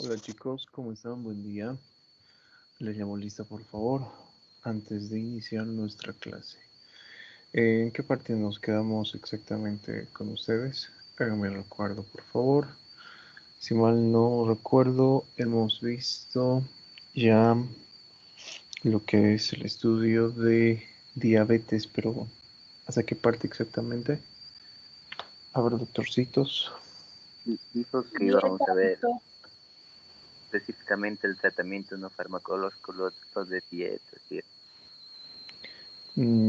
Hola chicos, ¿cómo están? Buen día. Les llamo lista, por favor, antes de iniciar nuestra clase. ¿En qué parte nos quedamos exactamente con ustedes? Háganme el recuerdo, por favor. Si mal no recuerdo, hemos visto ya lo que es el estudio de diabetes, pero ¿hasta qué parte exactamente? A ver, doctorcitos. Dijo que íbamos a ver específicamente el tratamiento no farmacológico, los de dieta, ¿sí?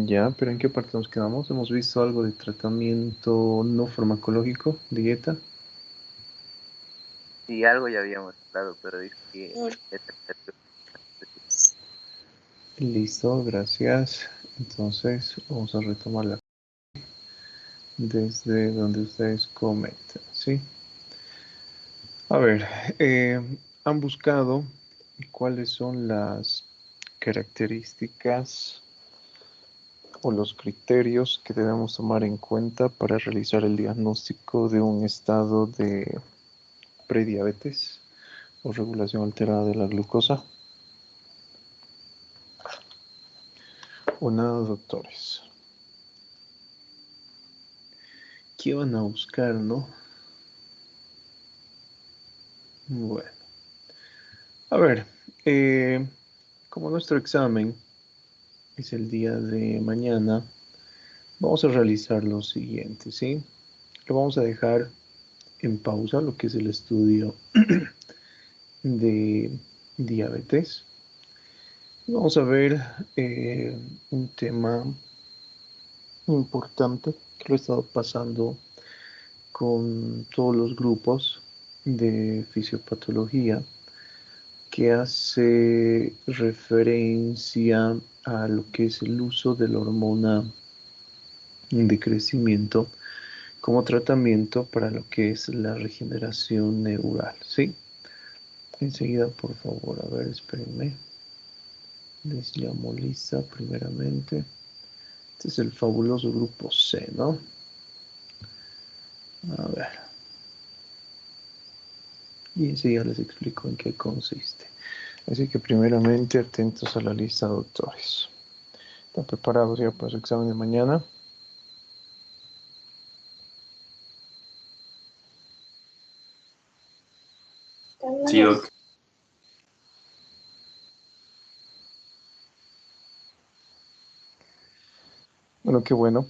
Ya, pero ¿en qué parte nos quedamos? Hemos visto algo de tratamiento no farmacológico, dieta. Sí, algo ya habíamos hablado, pero dijo que Listo, gracias. Entonces vamos a retomarla desde donde ustedes comentan, ¿sí? A ver, han buscado cuáles son las características o los criterios que debemos tomar en cuenta para realizar el diagnóstico de un estado de prediabetes o regulación alterada de la glucosa. O nada, doctores. ¿Qué van a buscar, no? Bueno, a ver, como nuestro examen es el día de mañana, vamos a realizar lo siguiente, ¿sí? Lo vamos a dejar en pausa, lo que es el estudio de diabetes. Vamos a ver un tema importante que lo he estado pasando con todos los grupos de fisiopatología que hace referencia a lo que es el uso de la hormona de crecimiento como tratamiento para lo que es la regeneración neural, ¿sí? Enseguida, por favor, a ver, espérenme. Les llamo lista primeramente. Este es el fabuloso grupo C, ¿no? A ver. Y enseguida les explico en qué consiste. Así que primeramente atentos a la lista, doctores. ¿Están preparados ya para su examen de mañana? Sí, doc. Bueno, qué bueno.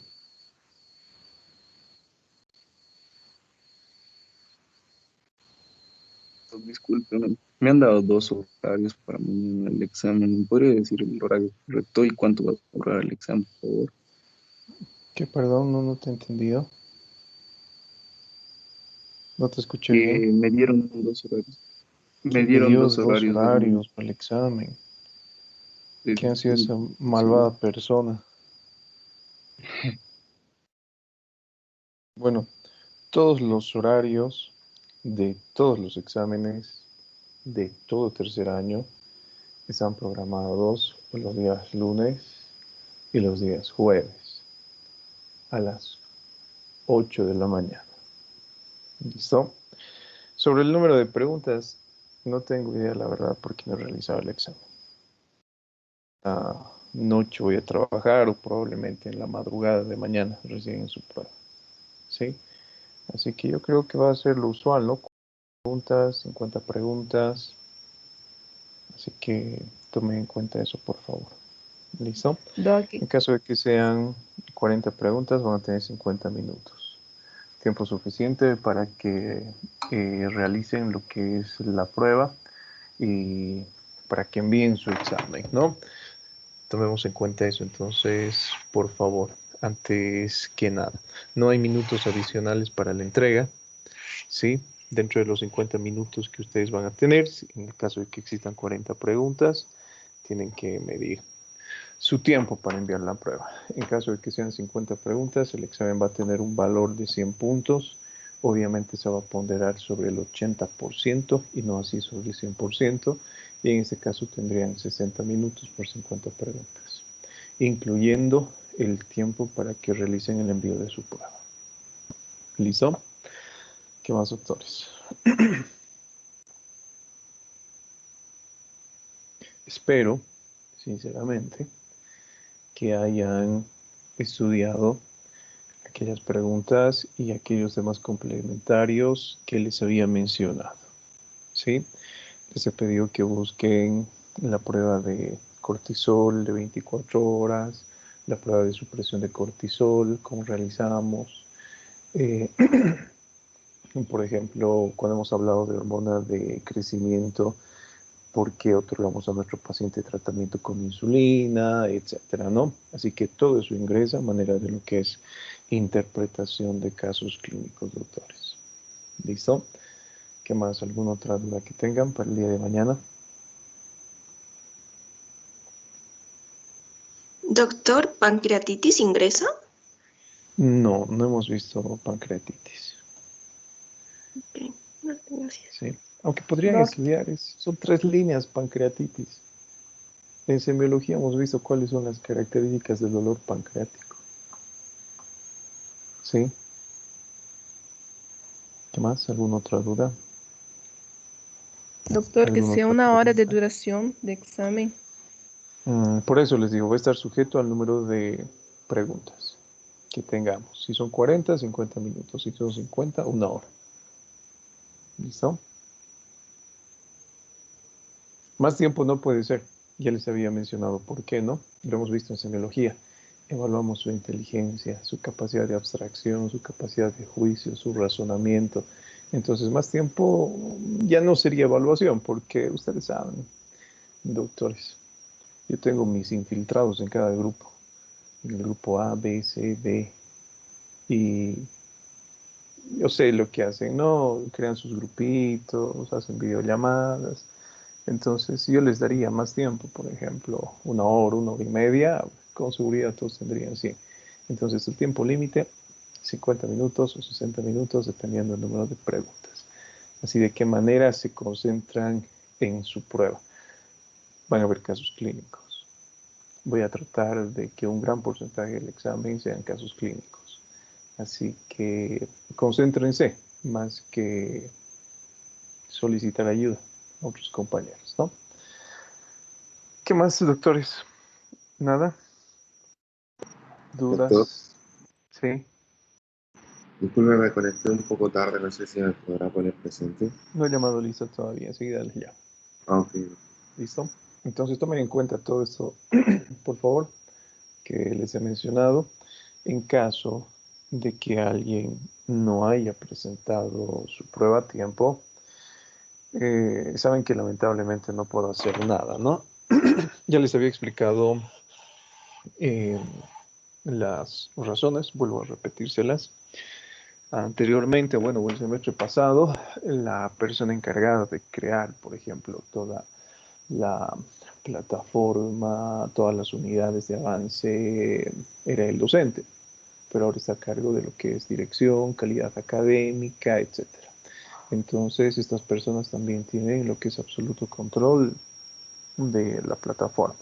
Disculpe, me han dado dos horarios para mañana el examen. ¿Podría decir el horario correcto y cuánto va a durar el examen, por favor? Que perdón, no te he entendido. No te escuché bien. Que me dieron dos horarios. Me ¿Quién le dieron dio dos dos horarios de mañana. horarios para el examen? ¿Quién ha sido esa Sí, malvada persona? Bueno, todos los horarios de todos los exámenes de todo tercer año están programados los días lunes y los días jueves a las 8 de la mañana. ¿Listo? Sobre el número de preguntas, no tengo idea, la verdad, porque no he realizado el examen. Noche voy a trabajar o probablemente en la madrugada de mañana recién en su prueba. ¿Sí? Así que yo creo que va a ser lo usual, ¿no? Preguntas, 50 preguntas. Así que tomen en cuenta eso, por favor. ¿Listo? Doc, En caso de que sean 40 preguntas, van a tener 50 minutos. Tiempo suficiente para que realicen lo que es la prueba y para que envíen su examen, ¿no? Tomemos en cuenta eso, entonces, por favor, antes que nada, no hay minutos adicionales para la entrega, ¿sí? Dentro de los 50 minutos que ustedes van a tener, en el caso de que existan 40 preguntas, tienen que medir su tiempo para enviar la prueba. En caso de que sean 50 preguntas, el examen va a tener un valor de 100 puntos. Obviamente se va a ponderar sobre el 80% y no así sobre el 100%. Y en este caso tendrían 60 minutos por 50 preguntas, incluyendo el tiempo para que realicen el envío de su prueba. ¿Listo? ¿Qué más, doctores? espero, sinceramente, que hayan estudiado aquellas preguntas y aquellos temas complementarios que les había mencionado. ¿Sí? Les he pedido que busquen la prueba de cortisol de 24 horas, la prueba de supresión de cortisol, cómo realizamos. Por ejemplo, cuando hemos hablado de hormonas de crecimiento, por qué otorgamos a nuestro paciente tratamiento con insulina, etcétera, ¿no? Así que todo eso ingresa a manera de lo que es interpretación de casos clínicos, doctores. ¿Listo? ¿Qué más? ¿Alguna otra duda que tengan para el día de mañana? Doctor, ¿pancreatitis ingresa? No, no hemos visto pancreatitis. Ok, gracias. Sí. Aunque podrían Doc, estudiar, son 3 líneas pancreatitis. En semiología hemos visto cuáles son las características del dolor pancreático. ¿Sí? ¿Qué más? ¿Alguna otra duda? doctor, que ¿Alguna sea otra 1 hora de pregunta? duración de examen. Por eso les digo, va a estar sujeto al número de preguntas que tengamos. Si son 40, 50 minutos. Si son 50, 1 hora. ¿Listo? Más tiempo no puede ser. Ya les había mencionado por qué, ¿no? Lo hemos visto en semiología. Evaluamos su inteligencia, su capacidad de abstracción, su capacidad de juicio, su razonamiento. Entonces, más tiempo ya no sería evaluación, porque ustedes saben, doctores, yo tengo mis infiltrados en cada grupo. En el grupo A, B, C, D. Y yo sé lo que hacen, ¿no? Crean sus grupitos, hacen videollamadas. Entonces, yo les daría más tiempo, por ejemplo, 1 hora, 1 hora y media, con seguridad todos tendrían 100. Entonces, el tiempo límite, 50 minutos o 60 minutos, dependiendo del número de preguntas. Así de qué manera se concentran en su prueba. Van a haber casos clínicos. Voy a tratar de que un gran porcentaje del examen sean casos clínicos. Así que concéntrense más que solicitar ayuda a otros compañeros, ¿no? ¿Qué más, doctores? ¿Nada? Doctor, ¿Dudas? Sí. disculpe, me conecté un poco tarde, no sé si me podrá poner presente. No he llamado listo todavía, enseguida les llamo. Ah, ok. ¿Listo? Entonces tomen en cuenta todo esto, por favor, que les he mencionado. En caso de que alguien no haya presentado su prueba a tiempo, saben que lamentablemente no puedo hacer nada, ¿no? Ya les había explicado eh, las razones, vuelvo a repetírselas. Anteriormente, bueno, el semestre pasado, la persona encargada de crear, por ejemplo, toda la plataforma, todas las unidades de avance, era el docente, pero ahora está a cargo de lo que es dirección, calidad académica, etcétera. Entonces, estas personas también tienen lo que es absoluto control de la plataforma.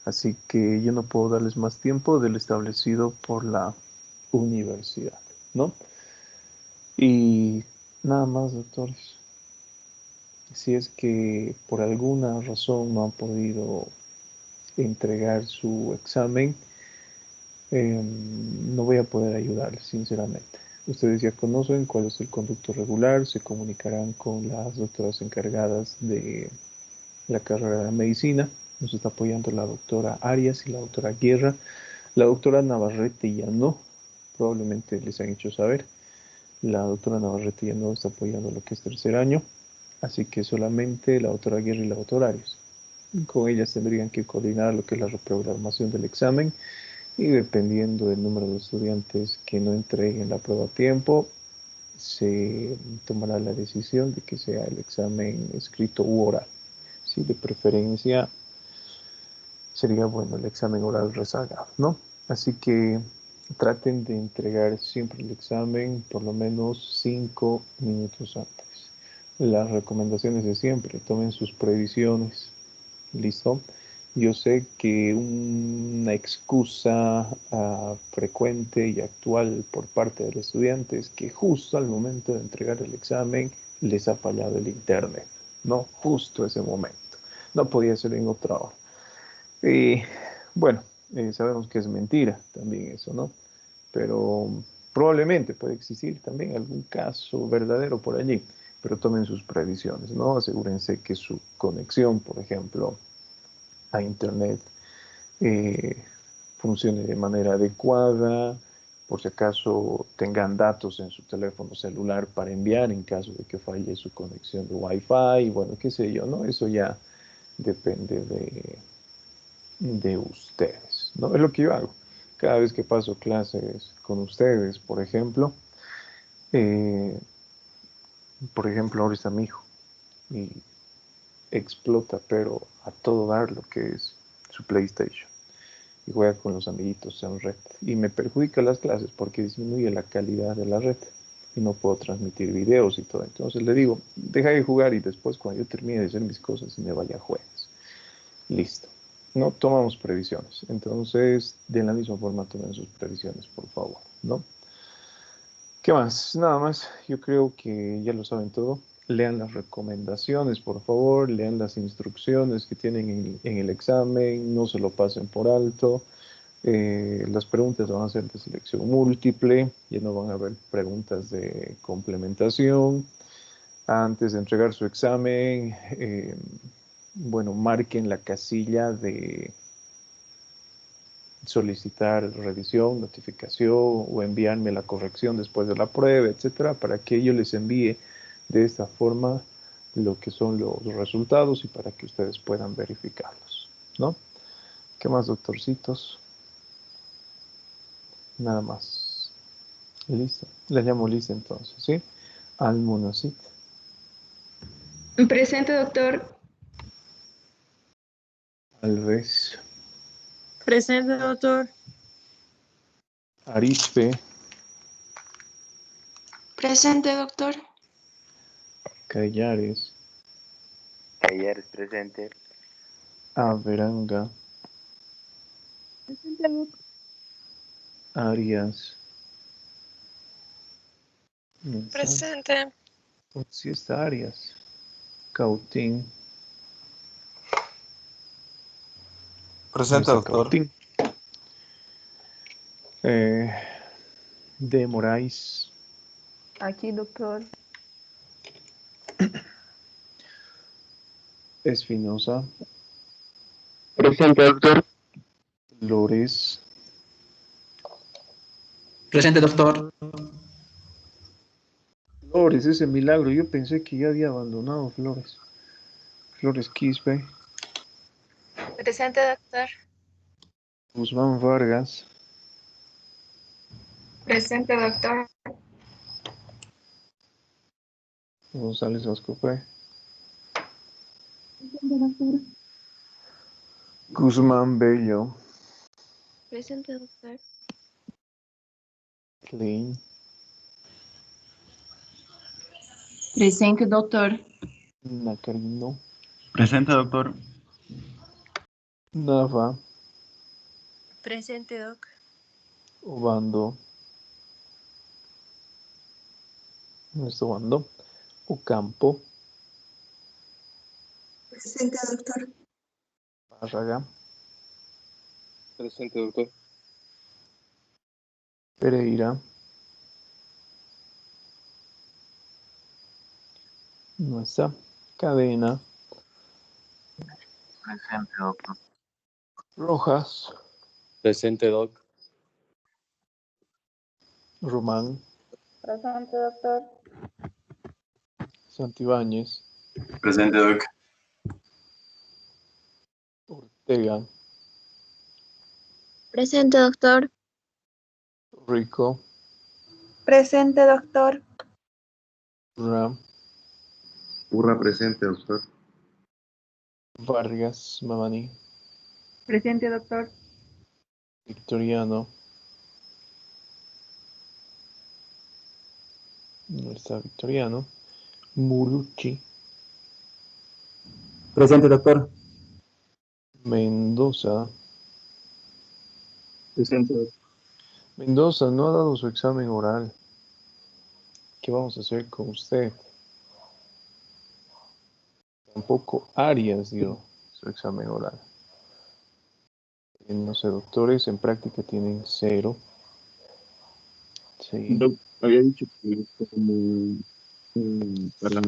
Así que yo no puedo darles más tiempo del establecido por la universidad, ¿no? Y nada más, doctores. Si es que por alguna razón no han podido entregar su examen, no voy a poder ayudarles, sinceramente. Ustedes ya conocen cuál es el conducto regular, se comunicarán con las doctoras encargadas de la carrera de medicina. Nos está apoyando la doctora Arias y la doctora Guerra. La doctora Navarrete ya no, probablemente les han hecho saber. La doctora Navarrete ya no está apoyando lo que es 3er año, así que solamente la doctora Aguirre y la doctora Arias. Con ellas tendrían que coordinar lo que es la reprogramación del examen y dependiendo del número de estudiantes que no entreguen la prueba a tiempo, se tomará la decisión de que sea el examen escrito u oral. Sí, de preferencia sería bueno el examen oral rezagado, ¿no? Así que traten de entregar siempre el examen por lo menos 5 minutos antes. Las recomendaciones de siempre, tomen sus previsiones, ¿listo? Yo sé que una excusa frecuente y actual por parte del estudiante es que justo al momento de entregar el examen les ha fallado el internet, ¿no? Justo ese momento. No podía ser en otra hora. Y bueno, sabemos que es mentira también eso, ¿no? Pero probablemente puede existir también algún caso verdadero por allí, pero tomen sus previsiones, ¿no? Asegúrense que su conexión, por ejemplo, a Internet eh, funcione de manera adecuada, por si acaso tengan datos en su teléfono celular para enviar en caso de que falle su conexión de Wi-Fi, bueno, qué sé yo, ¿no? Eso ya depende de ustedes, ¿no? Es lo que yo hago. Cada vez que paso clases con ustedes, eh, por ejemplo, ahora está mi hijo y explota, pero a todo dar lo que es su PlayStation. Y juega con los amiguitos en red. Y me perjudica las clases porque disminuye la calidad de la red. Y no puedo transmitir videos y todo. Entonces le digo, deja de jugar y después cuando yo termine de hacer mis cosas y me vaya a jueves. Listo. No tomamos previsiones. Entonces, de la misma forma tomen sus previsiones, por favor, ¿no? ¿Qué más? Nada más. Yo creo que ya lo saben todo. Lean las recomendaciones, por favor. Lean las instrucciones que tienen en el examen. No se lo pasen por alto. Las preguntas van a ser de selección múltiple. Ya no van a haber preguntas de complementación. Antes de entregar su examen, bueno, marquen la casilla de solicitar revisión, notificación o enviarme la corrección después de la prueba, etcétera, para que yo les envíe de esta forma lo que son los resultados y para que ustedes puedan verificarlos, ¿no? ¿Qué más, doctorcitos? Nada más. Listo. La llamo Lisa entonces, ¿sí? Almonacid. Presente, doctor. Alves. Presente, doctor. Arispe. Presente, doctor. Callares. Ayer es presente. Averanga. Presente, doctor. Arias. Presente. Sí está Arias. Cautín. Presente, doctor. Cautín. De Moraes. Aquí, doctor. Espinosa. Presente, doctor. Flores. Presente, doctor. Flores, ese milagro. Yo pensé que ya había abandonado Flores. Flores Quispe. Presente, doctor. Guzmán Vargas. Presente, doctor. González Vascope. Guzmán Bello. Presente, doctor. Klein. Presente, doctor. Nacarino. Presente, doctor. Nava. Presente, doc. Obando. Nuestro Obando. Ocampo. Presente, doctor. Párraga. Presente, doctor. Pereira. Nuestra Cadena. Presente, doctor. Rojas. Presente, doc. Román. Presente, doctor. Santibáñez. Presente, doc. Ortega. Presente, doctor. Rico. Presente, doctor. Ram. Urra presente, doctor. Vargas. Mamani. Presente, doctor. Victoriano. No está Victoriano. Murucci. Presente, doctor. Mendoza. Presente, doctor. Mendoza no ha dado su examen oral. ¿Qué vamos a hacer con usted? Tampoco Arias dio su examen oral. No sé, doctores, en práctica tienen 0. Sí. Doc, había dicho que como para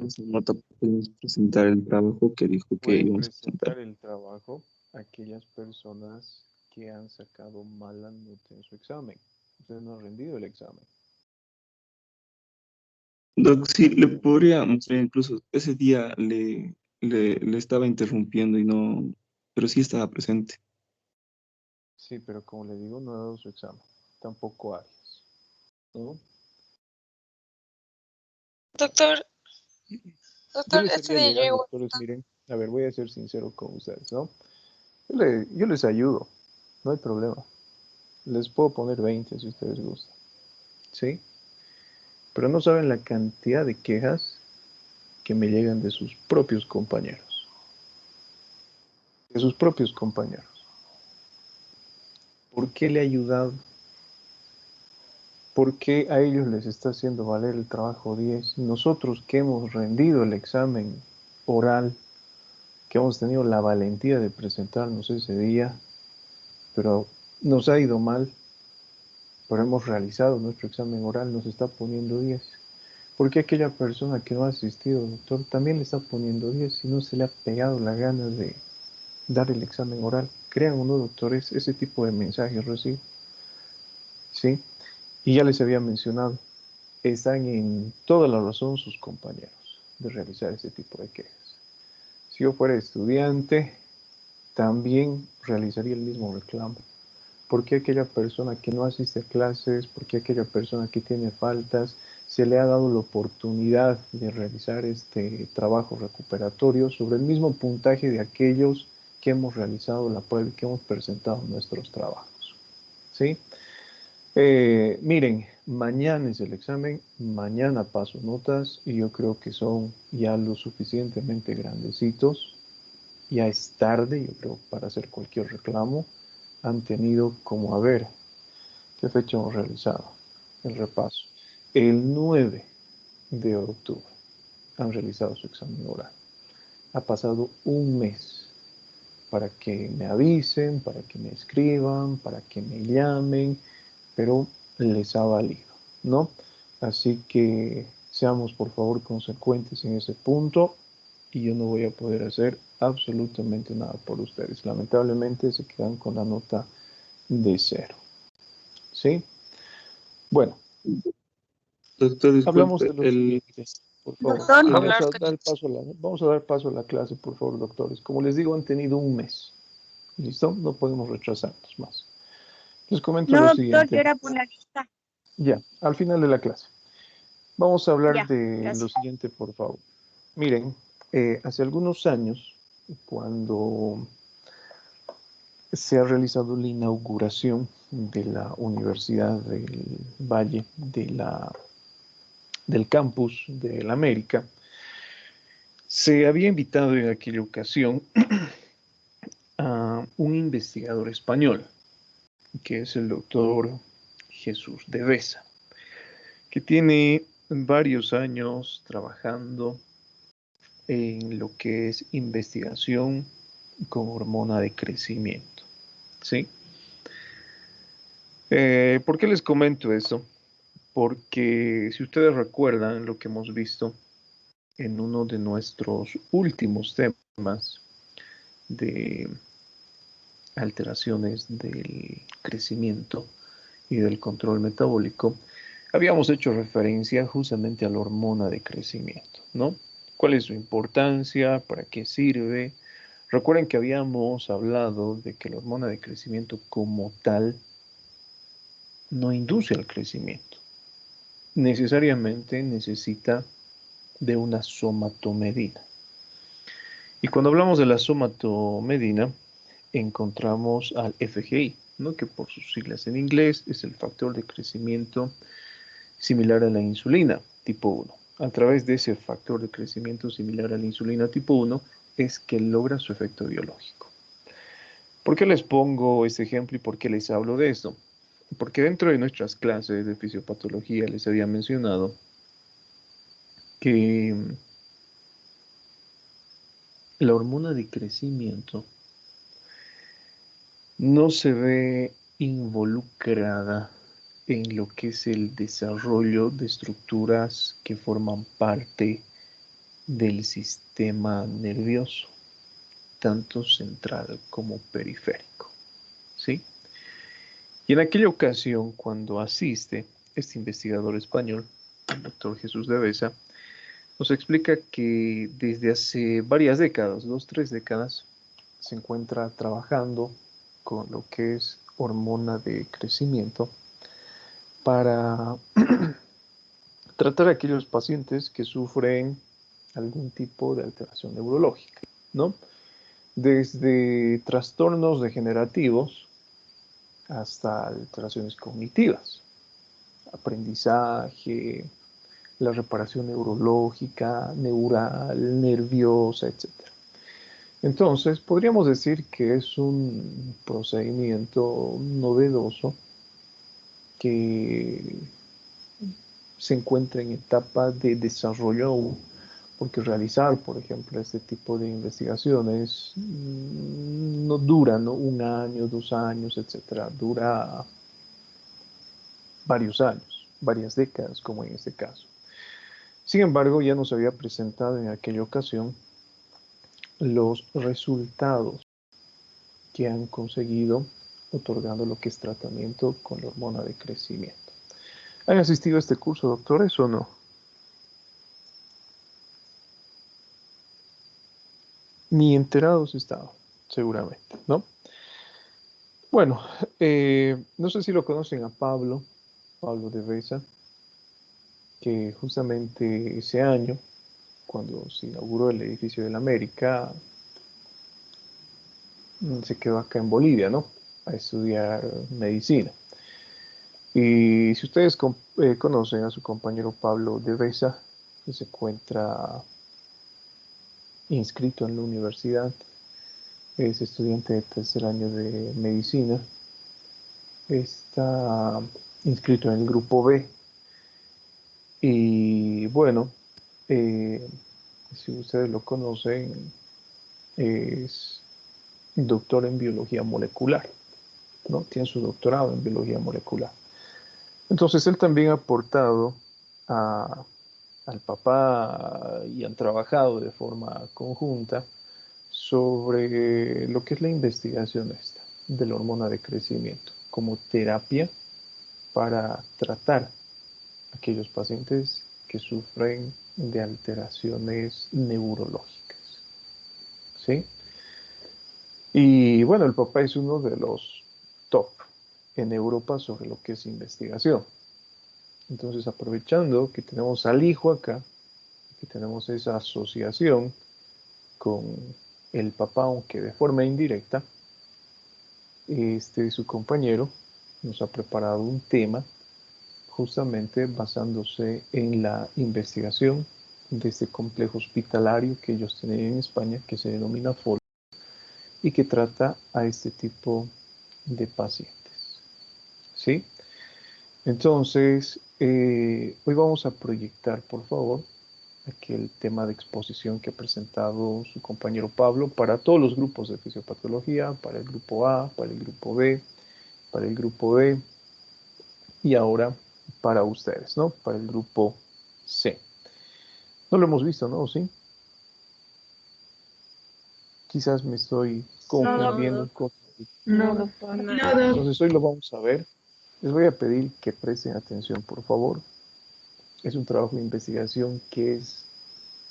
esa nota podemos presentar el trabajo que dijo que Pueden íbamos a presentar. presentar el trabajo a aquellas personas que han sacado mala nota en su examen. Usted no ha rendido el examen. Doc, sí, le podría mostrar incluso ese día le estaba interrumpiendo y no, pero sí estaba presente. Sí, pero como le digo, no ha dado su examen. Tampoco Arias. ¿No? Doctor, Yo doctor, les ese haría día yo llegar, igual. doctores, miren, a ver, voy a ser sincero con ustedes, ¿no? Yo les ayudo, no hay problema. Les puedo poner 20 si ustedes gustan. ¿Sí? Pero no saben la cantidad de quejas que me llegan de sus propios compañeros. De sus propios compañeros. ¿Por qué le he ayudado? ¿Por qué a ellos les está haciendo valer el trabajo 10? Nosotros que hemos rendido el examen oral, que hemos tenido la valentía de presentarnos ese día, pero nos ha ido mal, pero hemos realizado nuestro examen oral, nos está poniendo 10. ¿Por qué aquella persona que no ha asistido, doctor, también le está poniendo 10 si no se le ha pegado la gana de dar el examen oral? Crean o no, doctores, ese tipo de mensajes recibo. ¿Sí? Y ya les había mencionado, están en toda la razón sus compañeros de realizar ese tipo de quejas. Si yo fuera estudiante, también realizaría el mismo reclamo. ¿Por qué aquella persona que no asiste a clases, por qué aquella persona que tiene faltas, se le ha dado la oportunidad de realizar este trabajo recuperatorio sobre el mismo puntaje de aquellos que hemos realizado la prueba y que hemos presentado nuestros trabajos? ¿Sí? Miren, mañana es el examen, mañana paso notas y yo creo que son ya lo suficientemente grandecitos. Ya es tarde, yo creo, para hacer cualquier reclamo. Han tenido como, a ver, ¿qué fecha hemos realizado? El repaso. El 9 de octubre han realizado su examen oral. Ha pasado un mes para que me avisen, para que me escriban, para que me llamen, pero les ha valido, ¿no? Así que seamos por favor consecuentes en ese punto y yo no voy a poder hacer absolutamente nada por ustedes. Lamentablemente se quedan con la nota de 0. ¿Sí? Bueno, Doctor, hablamos disculpe, de lo siguiente, por favor. Doctor, Vamos a dar paso a la clase, por favor, doctores. Como les digo, han tenido un mes. ¿Listo? No podemos retrasarnos más. Les comento no, lo doctor, yo siguiente. era por la lista. Ya, al final de la clase. Vamos a hablar Ya, de gracias. lo siguiente, por favor. Miren, hace algunos años, cuando se ha realizado la inauguración de la Universidad del Valle, del campus de la América, se había invitado en aquella ocasión a un investigador español, que es el doctor Jesús de Besa, que tiene varios años trabajando en lo que es investigación con hormona de crecimiento. ¿Sí? ¿Por qué les comento eso? Porque si ustedes recuerdan lo que hemos visto en uno de nuestros últimos temas de alteraciones del crecimiento y del control metabólico, habíamos hecho referencia justamente a la hormona de crecimiento, ¿no? ¿Cuál es su importancia? ¿Para qué sirve? Recuerden que habíamos hablado de que la hormona de crecimiento como tal no induce al crecimiento. Necesariamente necesita de una somatomedina. Y cuando hablamos de la somatomedina, encontramos al FGI, ¿no? Que por sus siglas en inglés es el factor de crecimiento similar a la insulina tipo 1. A través de ese factor de crecimiento similar a la insulina tipo 1 es que logra su efecto biológico. ¿Por qué les pongo este ejemplo y por qué les hablo de esto? Porque dentro de nuestras clases de fisiopatología les había mencionado que la hormona de crecimiento no se ve involucrada en lo que es el desarrollo de estructuras que forman parte del sistema nervioso, tanto central como periférico, ¿sí? Y en aquella ocasión, cuando asiste este investigador español, el doctor Jesús de Besa, nos explica que desde hace varias décadas, 2, 3 décadas, se encuentra trabajando con lo que es hormona de crecimiento para tratar a aquellos pacientes que sufren algún tipo de alteración neurológica, ¿no? Desde trastornos degenerativos hasta alteraciones cognitivas, aprendizaje, la reparación neurológica, neural, nerviosa, etc. Entonces, podríamos decir que es un procedimiento novedoso que se encuentra en etapa de desarrollo aún, porque realizar, por ejemplo, este tipo de investigaciones no dura, ¿no?, 1 año, 2 años, etcétera, dura varios años, varias décadas, como en este caso. Sin embargo, ya nos había presentado en aquella ocasión los resultados que han conseguido otorgando lo que es tratamiento con la hormona de crecimiento. ¿Han asistido a este curso, doctores, o no? Ni enterados estaban, seguramente, ¿no? Bueno, no sé si lo conocen a Pablo de Besa, que justamente ese año, cuando se inauguró el edificio de la América, se quedó acá en Bolivia, ¿no?, a estudiar medicina. Y si ustedes conocen a su compañero Pablo de Besa, que se encuentra inscrito en la universidad, es estudiante de 3er año de medicina, está inscrito en el grupo B. Y bueno, si ustedes lo conocen, es doctor en biología molecular, ¿no? Tiene su doctorado en biología molecular. Entonces él también ha aportado al papá y han trabajado de forma conjunta sobre lo que es la investigación esta de la hormona de crecimiento como terapia para tratar a aquellos pacientes que sufren de alteraciones neurológicas, ¿sí? Y bueno, el papá es uno de los top en Europa sobre lo que es investigación. Entonces, aprovechando que tenemos al hijo acá, que tenemos esa asociación con el papá, aunque de forma indirecta, su compañero nos ha preparado un tema justamente basándose en la investigación de este complejo hospitalario que ellos tienen en España, que se denomina FOL, y que trata a este tipo de pacientes, ¿sí? Entonces, hoy vamos a proyectar, por favor, aquí el tema de exposición que ha presentado su compañero Pablo para todos los grupos de fisiopatología, para el grupo A, para el grupo B, para el grupo D, y ahora para ustedes, ¿no?, para el grupo C. No lo hemos visto, ¿no? ¿Sí? Quizás me estoy confundiendo con... No, doctor. No. Entonces hoy lo vamos a ver. Les voy a pedir que presten atención, por favor. Es un trabajo de investigación que es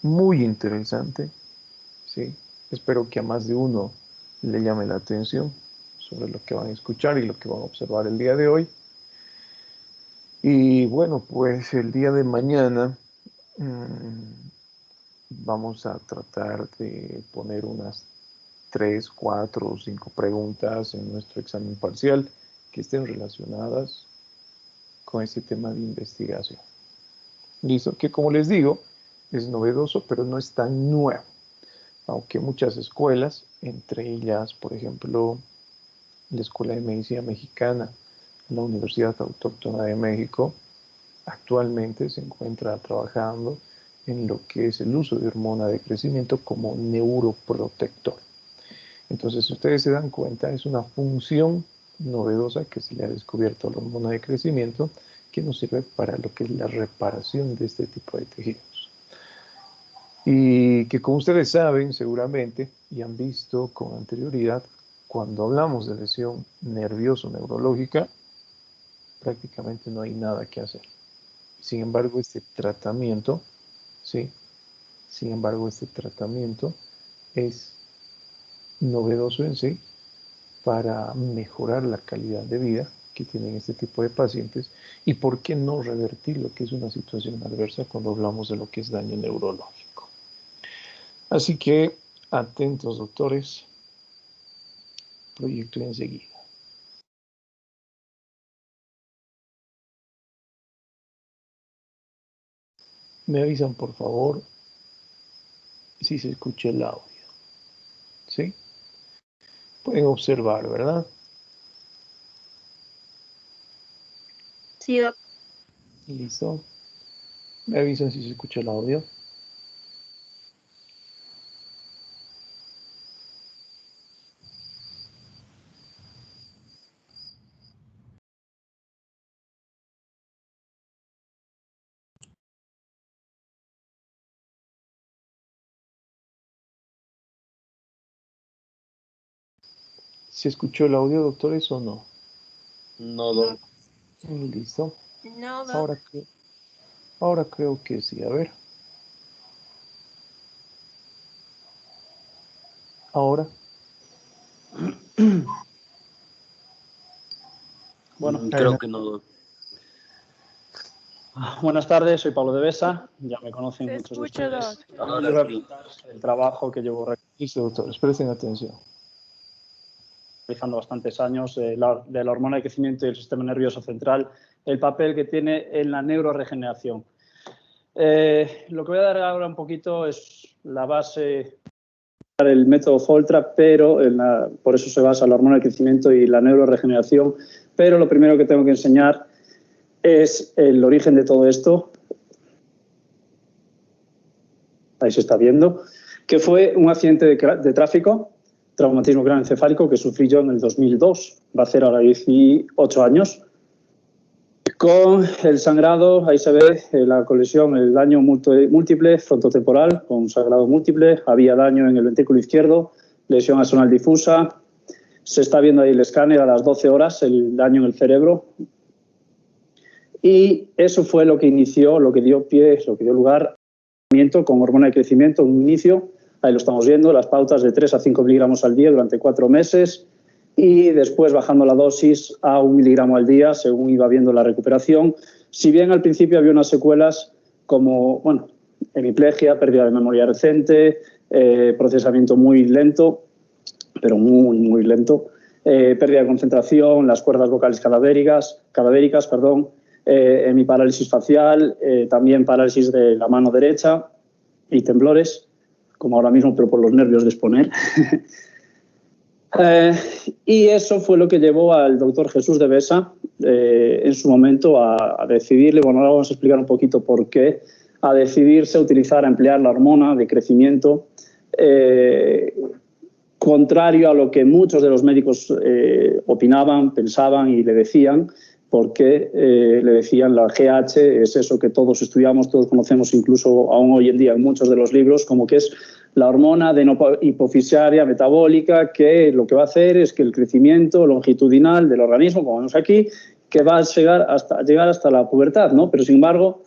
muy interesante, ¿sí? Espero que a más de uno le llame la atención sobre lo que van a escuchar y lo que van a observar el día de hoy. Y bueno, pues el día de mañana vamos a tratar de poner unas 3, 4 o 5 preguntas en nuestro examen parcial que estén relacionadas con este tema de investigación. Listo, que como les digo, es novedoso, pero no es tan nuevo. Aunque muchas escuelas, entre ellas, por ejemplo, la Escuela de Medicina Mexicana, la Universidad Autóctona de México, actualmente se encuentra trabajando en lo que es el uso de hormona de crecimiento como neuroprotector. Entonces, si ustedes se dan cuenta, es una función novedosa que se le ha descubierto a la hormona de crecimiento que nos sirve para lo que es la reparación de este tipo de tejidos. Y que, como ustedes saben seguramente y han visto con anterioridad, cuando hablamos de lesión nervioso-neurológica, prácticamente no hay nada que hacer. Sin embargo, este tratamiento, ¿sí? Sin embargo, este tratamiento es novedoso en sí para mejorar la calidad de vida que tienen este tipo de pacientes y por qué no revertir lo que es una situación adversa cuando hablamos de lo que es daño neurológico. Así que, atentos doctores, proyecto enseguida. Me avisan por favor si se escucha el audio. ¿Sí? Pueden observar, ¿verdad? Sí, doctor. Listo. Me avisan si se escucha el audio. ¿Se escuchó el audio, doctores, o no? No, doc. Listo. No, doc. Ahora creo que sí. A ver. Ahora. Bueno, Creo que no, doc. buenas tardes, soy Pablo de Besa, ya me conocen Se muchos de escucha, ustedes. doc. Ahora voy a presentar el trabajo que llevo Listo, doctores, presten atención. realizando bastantes años de la hormona de crecimiento y el sistema nervioso central, el papel que tiene en la neuroregeneración. Lo que voy a dar ahora un poquito es la base del método Foltra, pero por eso se basa la hormona de crecimiento y la neuroregeneración. Pero lo primero que tengo que enseñar es el origen de todo esto. Ahí se está viendo, que fue un accidente de tráfico, traumatismo craneoencefálico, que sufrí yo en el 2002, va a hacer ahora 18 años. Con el sangrado, ahí se ve la colisión, el daño múltiple, frontotemporal, con sangrado múltiple, había daño en el ventrículo izquierdo, lesión axonal difusa, se está viendo ahí el escáner a las 12 horas, el daño en el cerebro. Y eso fue lo que inició, lo que dio lugar con hormona de crecimiento, un inicio, ahí lo estamos viendo, las pautas de 3 a 5 miligramos al día durante 4 meses y después bajando la dosis a 1 miligramo al día según iba viendo la recuperación. Si bien al principio había unas secuelas como, bueno, hemiplegia, pérdida de memoria recente, procesamiento muy lento, pero muy lento, pérdida de concentración, las cuerdas vocales cadavéricas, hemiparálisis facial, también parálisis de la mano derecha y temblores, como ahora mismo, pero por los nervios de exponer. Y eso fue lo que llevó al doctor Jesús de Besa en su momento a decidirle, bueno, ahora vamos a explicar un poquito por qué, a decidirse a utilizar, a emplear la hormona de crecimiento, contrario a lo que muchos de los médicos opinaban, pensaban y le decían, porque le decían la GH es eso que todos estudiamos, todos conocemos, incluso aún hoy en día en muchos de los libros, como que es la hormona de hipofisiaria metabólica, que lo que va a hacer es que el crecimiento longitudinal del organismo, como vemos aquí, que va a llegar hasta la pubertad, ¿no? Pero sin embargo,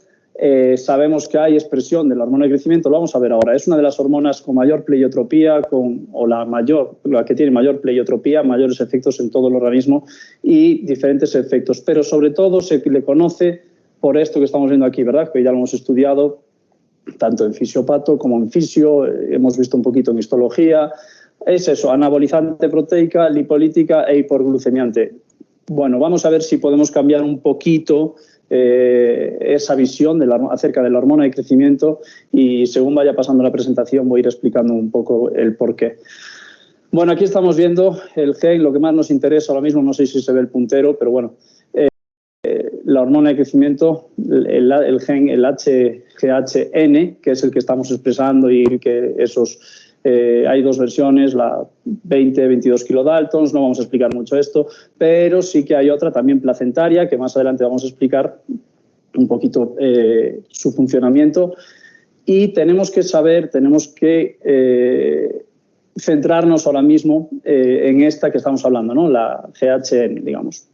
sabemos que hay expresión de la hormona de crecimiento, lo vamos a ver ahora, es una de las hormonas con mayor pleiotropía, la que tiene mayor pleiotropía, mayores efectos en todo el organismo y diferentes efectos, pero sobre todo se le conoce por esto que estamos viendo aquí, ¿verdad? Que ya lo hemos estudiado tanto en fisiopato como en fisio, hemos visto un poquito en histología, es eso, anabolizante proteica, lipolítica e hiperglucemiante. Bueno, vamos a ver si podemos cambiar un poquito esa visión acerca de la hormona de crecimiento y según vaya pasando la presentación voy a ir explicando un poco el porqué. Bueno, aquí estamos viendo el gen, lo que más nos interesa ahora mismo, no sé si se ve el puntero, pero bueno, la hormona de crecimiento, el gen, el HGHN, que es el que estamos expresando y que hay dos versiones, la 20-22 kilodaltons, no vamos a explicar mucho esto, pero sí que hay otra también placentaria, que más adelante vamos a explicar un poquito su funcionamiento. Y tenemos que centrarnos ahora mismo en esta que estamos hablando, ¿no? La GHN, digamos.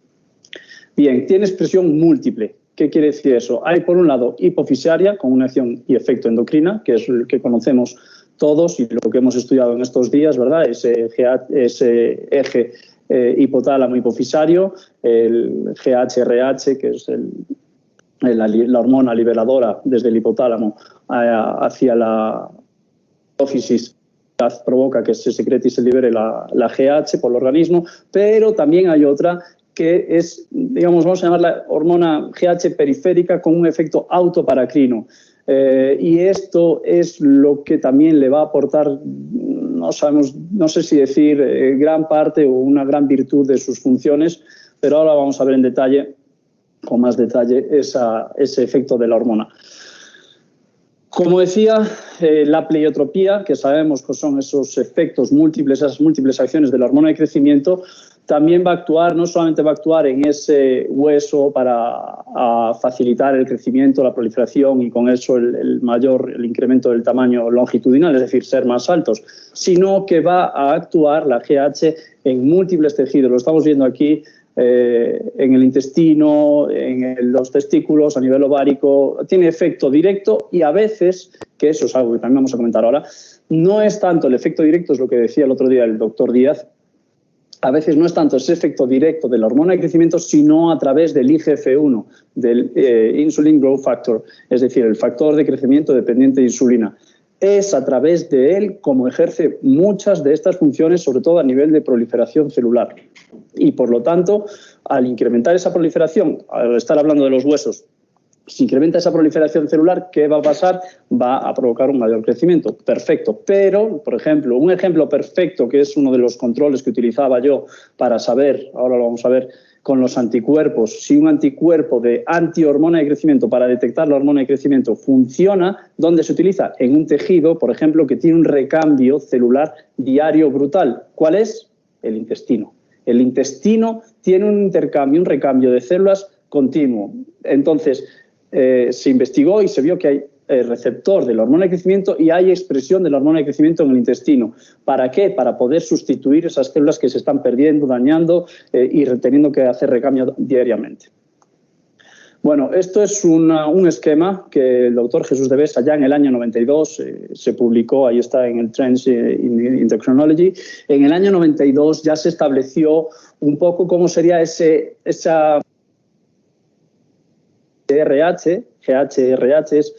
Bien, tiene expresión múltiple. ¿Qué quiere decir eso? Hay, por un lado, hipofisiaria, con una acción y efecto endocrina, que es el que conocemos todos y lo que hemos estudiado en estos días, ¿verdad? Ese eje hipotálamo hipofisario, el GHRH, que es la hormona liberadora desde el hipotálamo hacia la hipófisis, provoca que se secrete y se libere la GH por el organismo, pero también hay otra que es, digamos, vamos a llamarla hormona GH periférica con un efecto autoparacrino. Y esto es lo que también le va a aportar, no sé si decir gran parte o una gran virtud de sus funciones, pero ahora vamos a ver en detalle, con más detalle, ese efecto de la hormona. Como decía, la pleiotropía, que sabemos que son esos efectos múltiples, esas múltiples acciones de la hormona de crecimiento, también va a actuar, no solamente va a actuar en ese hueso para facilitar el crecimiento, la proliferación y con eso el incremento del tamaño longitudinal, es decir, ser más altos, sino que va a actuar la GH en múltiples tejidos. Lo estamos viendo aquí en el intestino, en los testículos, a nivel ovárico. Tiene efecto directo y a veces, que eso es algo que también vamos a comentar ahora, no es tanto el efecto directo, es lo que decía el otro día el doctor Díaz, a veces no es tanto ese efecto directo de la hormona de crecimiento, sino a través del IGF-1, del Insulin Growth Factor, es decir, el factor de crecimiento dependiente de insulina. Es a través de él como ejerce muchas de estas funciones, sobre todo a nivel de proliferación celular. Y, por lo tanto, al incrementar esa proliferación, al estar hablando de los huesos, si incrementa esa proliferación celular, ¿qué va a pasar? Va a provocar un mayor crecimiento. Perfecto. Pero, por ejemplo, un ejemplo perfecto, que es uno de los controles que utilizaba yo para saber, ahora lo vamos a ver, con los anticuerpos, si un anticuerpo de antihormona de crecimiento para detectar la hormona de crecimiento funciona, ¿dónde se utiliza? En un tejido, por ejemplo, que tiene un recambio celular diario brutal. ¿Cuál es? El intestino. El intestino tiene un intercambio, un recambio de células continuo. Entonces, se investigó y se vio que hay receptor de la hormona de crecimiento y hay expresión de la hormona de crecimiento en el intestino. ¿Para qué? Para poder sustituir esas células que se están perdiendo, dañando y teniendo que hacer recambio diariamente. Bueno, esto es un esquema que el doctor Jesús de Besa ya en el año 92 se publicó, ahí está en el Trends in Endocrinology. En el año 92 ya se estableció un poco cómo sería esa RH, GHRH es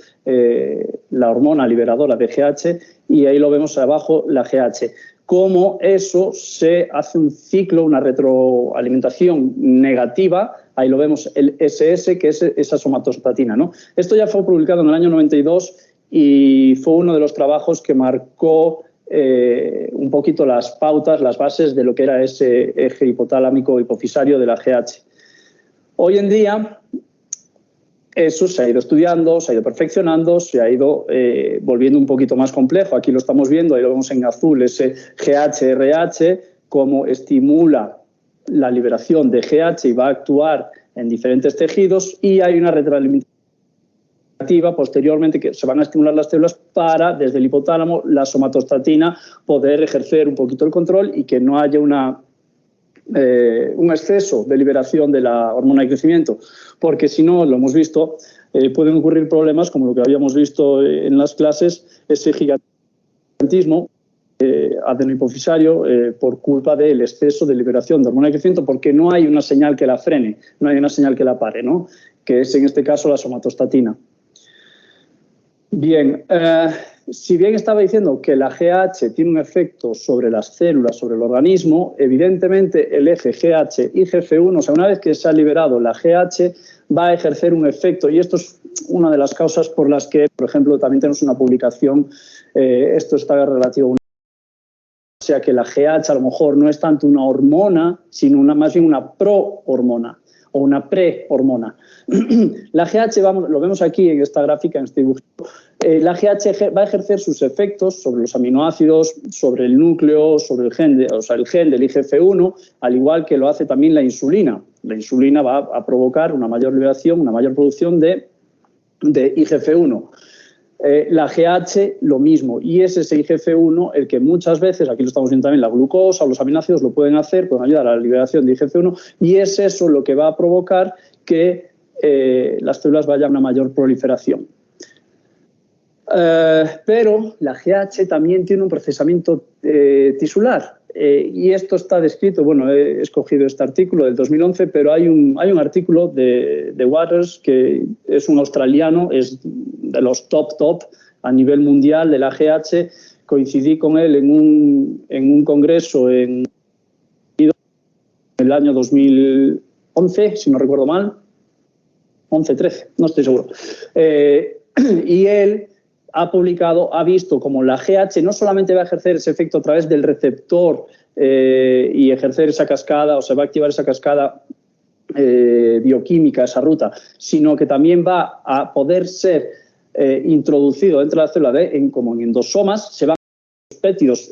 la hormona liberadora de GH y ahí lo vemos abajo, la GH. Cómo eso se hace un ciclo, una retroalimentación negativa, ahí lo vemos el SS, que es esa somatostatina, ¿no? Esto ya fue publicado en el año 92 y fue uno de los trabajos que marcó un poquito las pautas, las bases de lo que era ese eje hipotálámico hipofisario de la GH. Hoy en día eso se ha ido estudiando, se ha ido perfeccionando, se ha ido volviendo un poquito más complejo. Aquí lo estamos viendo, ahí lo vemos en azul, ese GHRH, cómo estimula la liberación de GH y va a actuar en diferentes tejidos y hay una retroalimentación posteriormente que se van a estimular las células para, desde el hipotálamo, la somatostatina, poder ejercer un poquito el control y que no haya un exceso de liberación de la hormona de crecimiento, porque si no, lo hemos visto, pueden ocurrir problemas como lo que habíamos visto en las clases, ese gigantismo adenohipofisario por culpa del exceso de liberación de hormona de crecimiento, porque no hay una señal que la frene, no hay una señal que la pare, ¿no? Que es en este caso la somatostatina. Bien, si bien estaba diciendo que la GH tiene un efecto sobre las células, sobre el organismo, evidentemente el eje GH-IGF-1, o sea, una vez que se ha liberado la GH, va a ejercer un efecto, y esto es una de las causas por las que, por ejemplo, también tenemos una publicación, esto está relativo a una, o sea, que la GH a lo mejor no es tanto una hormona, sino más bien una prohormona. o una prehormona. La GH, lo vemos aquí en esta gráfica, en este dibujo, la GH va a ejercer sus efectos sobre los aminoácidos, sobre el núcleo, sobre el gen, el gen del IGF-1, al igual que lo hace también la insulina. La insulina va a provocar una mayor liberación, una mayor producción de IGF-1. La GH lo mismo, y es ese IGF-1 el que muchas veces, aquí lo estamos viendo también, la glucosa o los aminoácidos lo pueden hacer, pueden ayudar a la liberación de IGF-1, y es eso lo que va a provocar que las células vayan a una mayor proliferación. Pero la GH también tiene un procesamiento tisular, y esto está descrito, bueno, he escogido este artículo del 2011, pero hay un artículo de Waters, que es un australiano, es de los top a nivel mundial de la GH. Coincidí con él en un congreso en el año 2011, si no recuerdo mal, 11-13, no estoy seguro. Y él ha visto como la GH no solamente va a ejercer ese efecto a través del receptor y ejercer esa cascada, o se va a activar esa cascada bioquímica, esa ruta, sino que también va a poder ser introducido dentro de la célula como en endosomas. Se van los péptidos,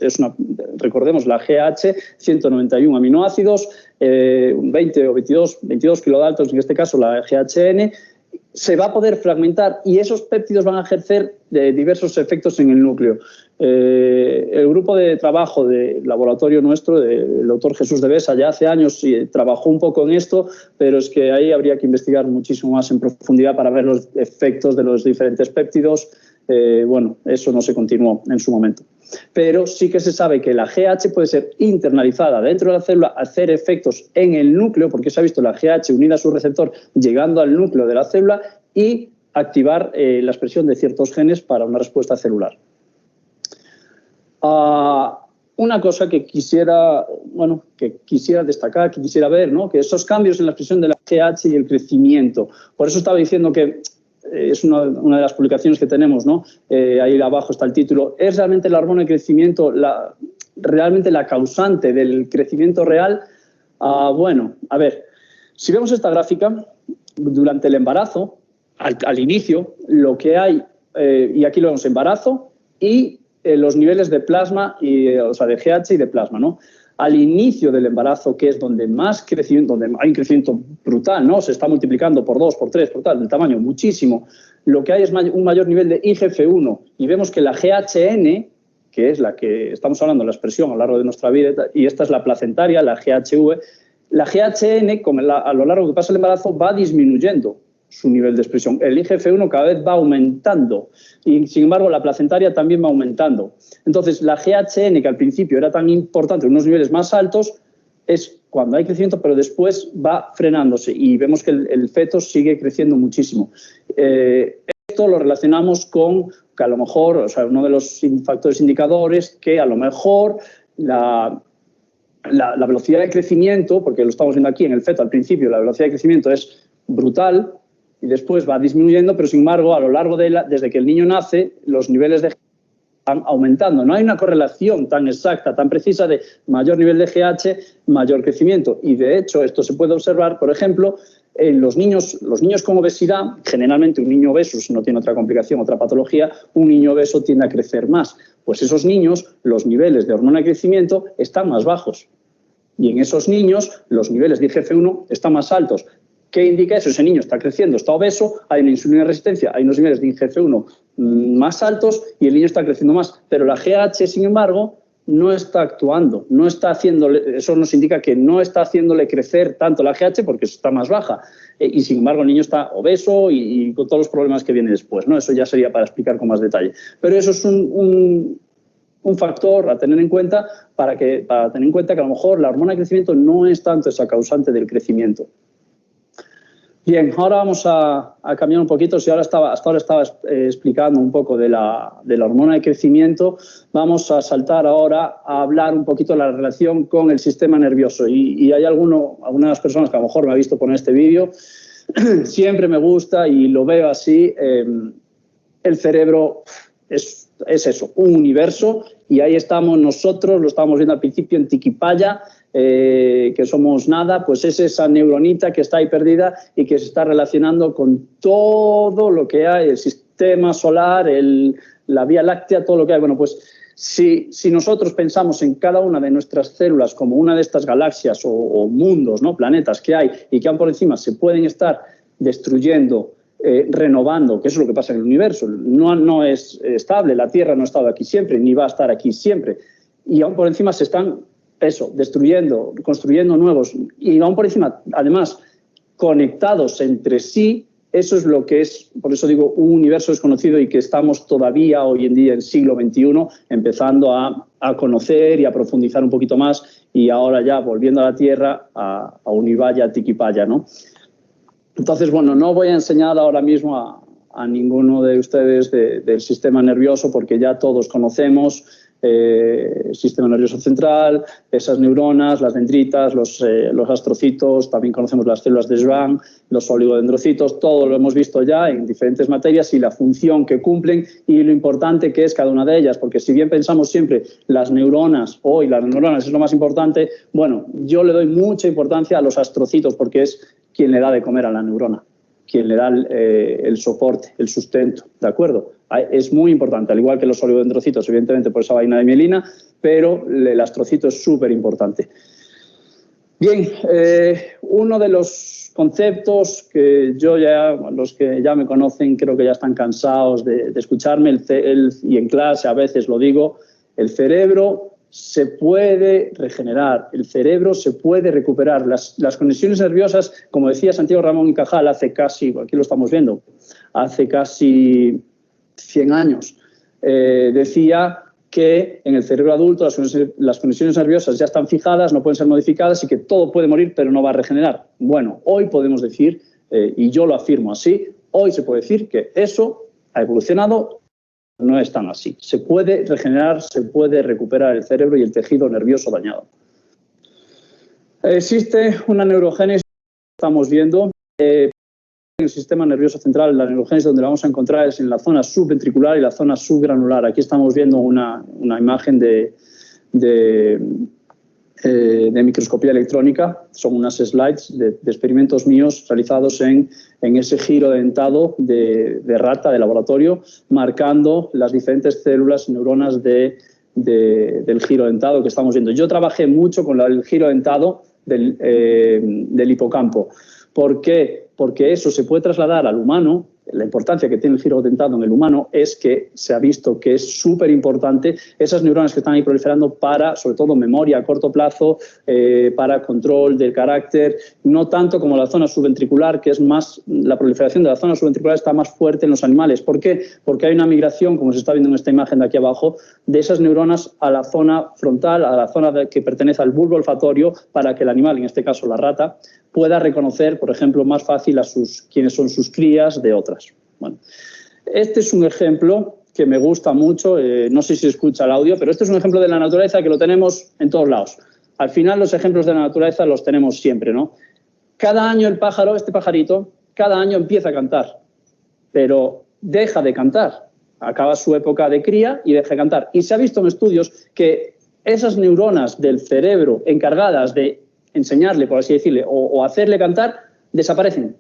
recordemos la GH, 191 aminoácidos, 20 o 22 kilodaltons, en este caso la GHN, se va a poder fragmentar y esos péptidos van a ejercer diversos efectos en el núcleo. El grupo de trabajo del laboratorio nuestro, del doctor Jesús de Besa, ya hace años sí, trabajó un poco en esto, pero es que ahí habría que investigar muchísimo más en profundidad para ver los efectos de los diferentes péptidos. Bueno, eso no se continuó en su momento. Pero sí que se sabe que la GH puede ser internalizada dentro de la célula, hacer efectos en el núcleo, porque se ha visto la GH unida a su receptor llegando al núcleo de la célula y activar la expresión de ciertos genes para una respuesta celular. Una cosa que quisiera destacar, que quisiera ver, ¿no? Que esos cambios en la expresión de la GH y el crecimiento. Por eso estaba diciendo que es una de las publicaciones que tenemos, ¿no? Ahí abajo está el título. ¿Es realmente la hormona de crecimiento realmente la causante del crecimiento real? Bueno, a ver, si vemos esta gráfica, durante el embarazo, al inicio, lo que hay, y aquí lo vemos, embarazo y los niveles de plasma, o sea, de GH y de plasma, ¿no? Al inicio del embarazo, que es donde más crecimiento, donde hay un crecimiento brutal, ¿no? Se está multiplicando por 2, por 3, por tal, del tamaño muchísimo. Lo que hay es un mayor nivel de IGF-1 y vemos que la GHN, que es la que estamos hablando de la expresión a lo largo de nuestra vida, y esta es la placentaria, la GHV, la GHN, a lo largo que pasa el embarazo, va disminuyendo su nivel de expresión. El IGF-1 cada vez va aumentando y, sin embargo, la placentaria también va aumentando. Entonces, la GHN, que al principio era tan importante, unos niveles más altos, es cuando hay crecimiento, pero después va frenándose y vemos que el feto sigue creciendo muchísimo. Esto lo relacionamos con que a lo mejor, o sea, uno de los factores indicadores, que a lo mejor la velocidad de crecimiento, porque lo estamos viendo aquí en el feto al principio, la velocidad de crecimiento es brutal, y después va disminuyendo, pero sin embargo, a lo largo desde que el niño nace, los niveles de GH van aumentando. No hay una correlación tan exacta, tan precisa de mayor nivel de GH, mayor crecimiento. Y de hecho, esto se puede observar, por ejemplo, en los niños con obesidad. Generalmente un niño obeso, si no tiene otra complicación, otra patología, un niño obeso tiende a crecer más. Pues esos niños, los niveles de hormona de crecimiento están más bajos. Y en esos niños, los niveles de IGF-1 están más altos. ¿Qué indica eso? Ese niño está creciendo, está obeso, hay una insulina resistencia, hay unos niveles de IGF-1 más altos y el niño está creciendo más. Pero la GH, sin embargo, no está actuando, no está haciéndole, eso nos indica que no está haciéndole crecer tanto la GH porque está más baja. Y sin embargo, el niño está obeso y con todos los problemas que vienen después, ¿no? Eso ya sería para explicar con más detalle. Pero eso es un factor a tener en cuenta para tener en cuenta que a lo mejor la hormona de crecimiento no es tanto esa causante del crecimiento. Bien, ahora vamos a cambiar un poquito. Si hasta ahora estaba explicando un poco de la hormona de crecimiento, vamos a saltar ahora a hablar un poquito de la relación con el sistema nervioso. Y hay algunas personas que a lo mejor me ha visto poner este vídeo. Siempre me gusta y lo veo así. El cerebro es eso, un universo, Y ahí estamos nosotros, lo estábamos viendo al principio en Tiquipaya, que somos nada, pues es esa neuronita que está ahí perdida y que se está relacionando con todo lo que hay, el sistema solar, la Vía Láctea, todo lo que hay. Bueno, pues si nosotros pensamos en cada una de nuestras células como una de estas galaxias o mundos, ¿no? Planetas que hay y que aún por encima se pueden estar destruyendo, renovando, que eso es lo que pasa en el universo. No es estable, la Tierra no ha estado aquí siempre, ni va a estar aquí siempre. Y aún por encima se están destruyendo, construyendo nuevos, y aún por encima, además, conectados entre sí. Eso es lo que es, por eso digo, un universo desconocido y que estamos todavía hoy en día, en siglo XXI, empezando a conocer y a profundizar un poquito más, y ahora ya volviendo a la Tierra, a Unibaya, Tiquipaya, ¿no? Entonces, bueno, no voy a enseñar ahora mismo a ninguno de ustedes del sistema nervioso, porque ya todos conocemos el sistema nervioso central, esas neuronas, las dendritas, los astrocitos, también conocemos las células de Schwann, los oligodendrocitos, todo lo hemos visto ya en diferentes materias y la función que cumplen y lo importante que es cada una de ellas, porque si bien pensamos siempre las neuronas, hoy las neuronas es lo más importante, bueno, yo le doy mucha importancia a los astrocitos porque es quien le da de comer a la neurona, quien le da el soporte, el sustento, ¿de acuerdo? Es muy importante, al igual que los oligodendrocitos, evidentemente por esa vaina de mielina, pero el astrocito es súper importante. Bien, uno de los conceptos que los que ya me conocen, creo que ya están cansados de escucharme, y en clase a veces lo digo, el cerebro se puede regenerar, el cerebro se puede recuperar. Las conexiones nerviosas, como decía Santiago Ramón y Cajal hace casi, aquí lo estamos viendo, hace casi 100 años, decía que en el cerebro adulto las conexiones nerviosas ya están fijadas, no pueden ser modificadas y que todo puede morir pero no va a regenerar. Bueno, hoy podemos decir, y yo lo afirmo así, hoy se puede decir que eso ha evolucionado. No es tan así. Se puede regenerar, se puede recuperar el cerebro y el tejido nervioso dañado. Existe una neurogénesis que estamos viendo. En el sistema nervioso central, la neurogénesis donde la vamos a encontrar es en la zona subventricular y la zona subgranular. Aquí estamos viendo una imagen de microscopía electrónica. Son unas slides de experimentos míos realizados en ese giro dentado de rata de laboratorio, marcando las diferentes células, neuronas del giro dentado que estamos viendo. Yo trabajé mucho con el giro dentado del hipocampo. ¿Por qué? Porque eso se puede trasladar al humano. La importancia que tiene el giro dentado en el humano es que se ha visto que es súper importante esas neuronas que están ahí proliferando para, sobre todo, memoria a corto plazo, para control del carácter, no tanto como la zona subventricular, que es más, la proliferación de la zona subventricular está más fuerte en los animales. ¿Por qué? Porque hay una migración, como se está viendo en esta imagen de aquí abajo, de esas neuronas a la zona frontal, a la zona que pertenece al bulbo olfatorio, para que el animal, en este caso la rata, pueda reconocer, por ejemplo, más fácil quiénes son sus crías de otras. Bueno, este es un ejemplo que me gusta mucho, no sé si se escucha el audio, pero este es un ejemplo de la naturaleza que lo tenemos en todos lados. Al final los ejemplos de la naturaleza los tenemos siempre, ¿no? Cada año el pájaro, este pajarito, cada año empieza a cantar, pero deja de cantar. Acaba su época de cría y deja de cantar. Y se ha visto en estudios que esas neuronas del cerebro encargadas de enseñarle, por así decirle, o hacerle cantar, desaparecen,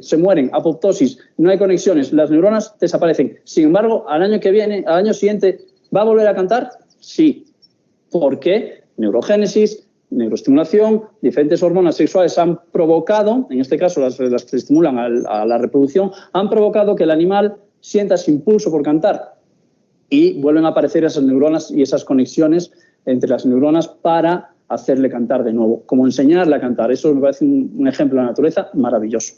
se mueren, apoptosis, no hay conexiones, las neuronas desaparecen. Sin embargo, al año siguiente, ¿va a volver a cantar? Sí. ¿Por qué? Neurogénesis, neuroestimulación, diferentes hormonas sexuales han provocado, en este caso las que estimulan a la reproducción, han provocado que el animal sienta ese impulso por cantar y vuelven a aparecer esas neuronas y esas conexiones entre las neuronas para hacerle cantar de nuevo, como enseñarle a cantar. Eso me parece un ejemplo de la naturaleza maravilloso.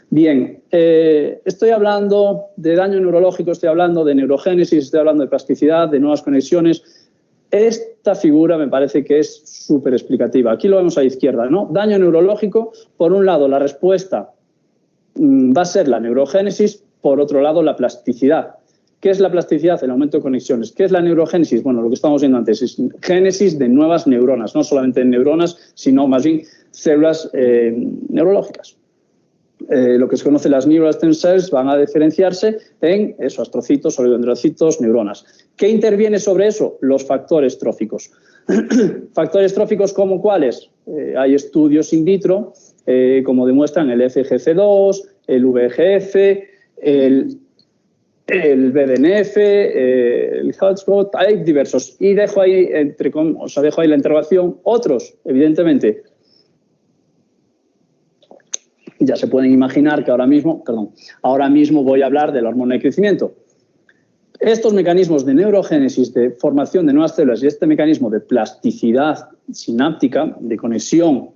Bien, estoy hablando de daño neurológico, estoy hablando de neurogénesis, estoy hablando de plasticidad, de nuevas conexiones. Esta figura me parece que es súper explicativa. Aquí lo vemos a la izquierda, ¿no? Daño neurológico, por un lado la respuesta va a ser la neurogénesis, por otro lado la plasticidad. ¿Qué es la plasticidad? El aumento de conexiones. ¿Qué es la neurogénesis? Bueno, lo que estamos viendo antes es génesis de nuevas neuronas, no solamente neuronas, sino más bien células neurológicas. lo que se conoce las neural stem cells van a diferenciarse en eso, astrocitos, oligodendrocitos, neuronas. ¿Qué interviene sobre eso? Los factores tróficos. ¿Factores tróficos como cuáles? Hay estudios in vitro, como demuestran el FGF2, el VEGF, el BDNF, el hotspot, hay diversos. Y dejo ahí, dejo ahí la interrogación. Otros, evidentemente, ya se pueden imaginar que ahora mismo voy a hablar de la hormona de crecimiento. Estos mecanismos de neurogénesis, de formación de nuevas células y este mecanismo de plasticidad sináptica, de conexión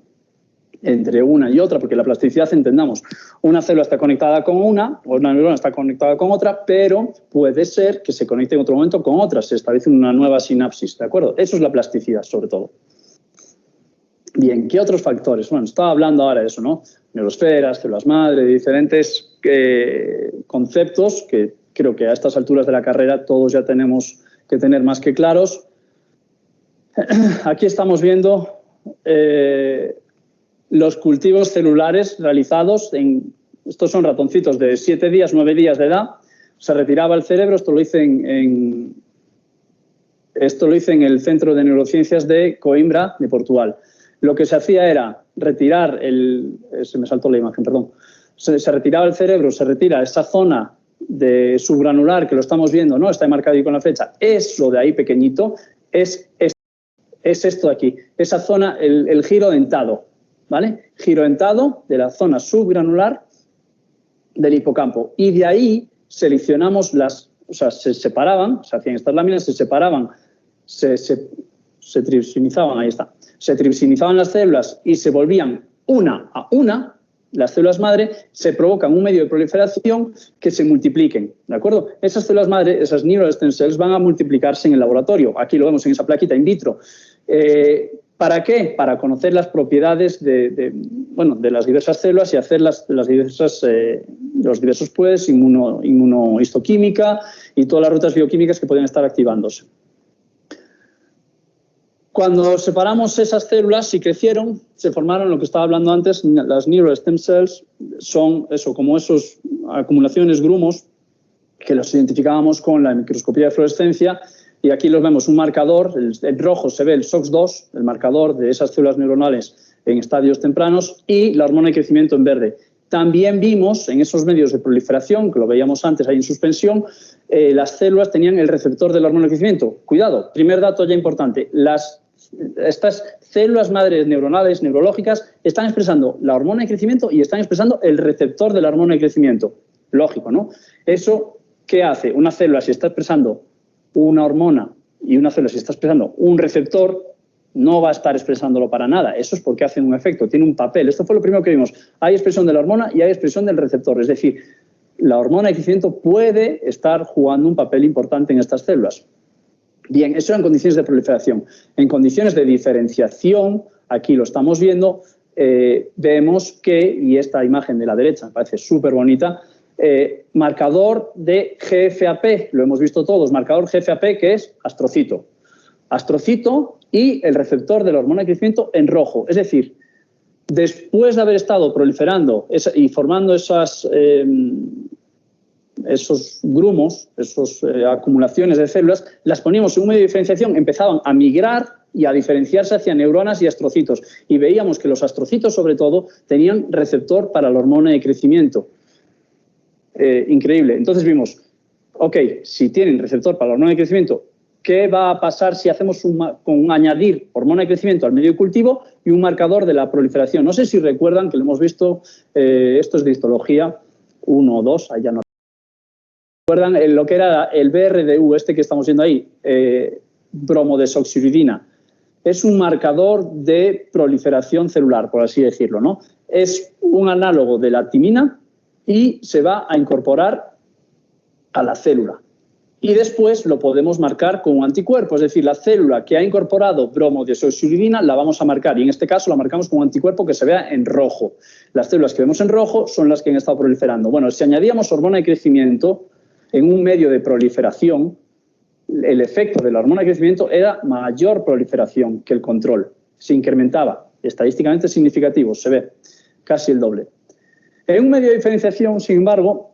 entre una y otra, porque la plasticidad, entendamos, una célula está conectada con una, o una neurona está conectada con otra, pero puede ser que se conecte en otro momento con otra, se establece una nueva sinapsis, ¿de acuerdo? Eso es la plasticidad, sobre todo. Bien, ¿qué otros factores? Bueno, estaba hablando ahora de eso, ¿no? Neurosferas, células madre, diferentes conceptos que creo que a estas alturas de la carrera todos ya tenemos que tener más que claros. Aquí estamos viendo los cultivos celulares realizados estos son ratoncitos de 7 días, 9 días de edad. Se retiraba el cerebro, esto lo hice en el Centro de Neurociencias de Coimbra, de Portugal. Lo que se hacía era retirar se me saltó la imagen, perdón. Se retiraba el cerebro, se retira esa zona de subgranular que lo estamos viendo, ¿no? Está marcado ahí con la flecha. Eso de ahí pequeñito es esto de aquí, esa zona, el giro dentado, ¿vale? Giro dentado de la zona subgranular del hipocampo. Y de ahí seleccionamos se separaban, se hacían estas láminas, se separaban, se tripsinizaban, ahí está. Se tripsinizaban las células y se volvían una a una. Las células madre se provocan un medio de proliferación que se multipliquen, ¿de acuerdo? Esas células madre, esas neural stem cells, van a multiplicarse en el laboratorio. Aquí lo vemos en esa plaquita in vitro. ¿Para qué? Para conocer las propiedades de las diversas células y hacer los diversos pues, inmunohistoquímica y todas las rutas bioquímicas que pueden estar activándose. Cuando separamos esas células, si crecieron, se formaron lo que estaba hablando antes, las neural stem cells, son eso, como esos acumulaciones grumos que los identificábamos con la microscopía de fluorescencia, y aquí los vemos un marcador, en rojo se ve el SOX2, el marcador de esas células neuronales en estadios tempranos, y la hormona de crecimiento en verde. También vimos en esos medios de proliferación, que lo veíamos antes ahí en suspensión, las células tenían el receptor de la hormona de crecimiento. Cuidado, primer dato ya importante, estas células madres neuronales, neurológicas, están expresando la hormona de crecimiento y están expresando el receptor de la hormona de crecimiento. Lógico, ¿no? ¿Eso qué hace? Una célula, si está expresando una hormona y una célula, si está expresando un receptor, no va a estar expresándolo para nada. Eso es porque hace un efecto, tiene un papel. Esto fue lo primero que vimos. Hay expresión de la hormona y hay expresión del receptor. Es decir, la hormona de crecimiento puede estar jugando un papel importante en estas células. Bien, eso en condiciones de proliferación. En condiciones de diferenciación, aquí lo estamos viendo, vemos que, y esta imagen de la derecha me parece súper bonita, marcador de GFAP, lo hemos visto todos, marcador GFAP que es astrocito. Astrocito y el receptor de la hormona de crecimiento en rojo. Es decir, después de haber estado proliferando y formando esos grumos, esas acumulaciones de células, las poníamos en un medio de diferenciación, empezaban a migrar y a diferenciarse hacia neuronas y astrocitos. Y veíamos que los astrocitos, sobre todo, tenían receptor para la hormona de crecimiento. Increíble. Entonces vimos, ok, si tienen receptor para la hormona de crecimiento, ¿qué va a pasar si hacemos con añadir hormona de crecimiento al medio de cultivo y un marcador de la proliferación? No sé si recuerdan que lo hemos visto, esto es de histología 1 o 2, allá no. ¿Recuerdan lo que era el BRDU, que estamos viendo ahí? Bromodesoxiuridina. Es un marcador de proliferación celular, por así decirlo, ¿no? Es un análogo de la timina y se va a incorporar a la célula. Y después lo podemos marcar con un anticuerpo, es decir, la célula que ha incorporado bromodesoxiuridina la vamos a marcar y en este caso la marcamos con un anticuerpo que se vea en rojo. Las células que vemos en rojo son las que han estado proliferando. Bueno, si añadíamos hormona de crecimiento en un medio de proliferación, el efecto de la hormona de crecimiento era mayor proliferación que el control. Se incrementaba, estadísticamente significativo, se ve casi el doble. En un medio de diferenciación, sin embargo,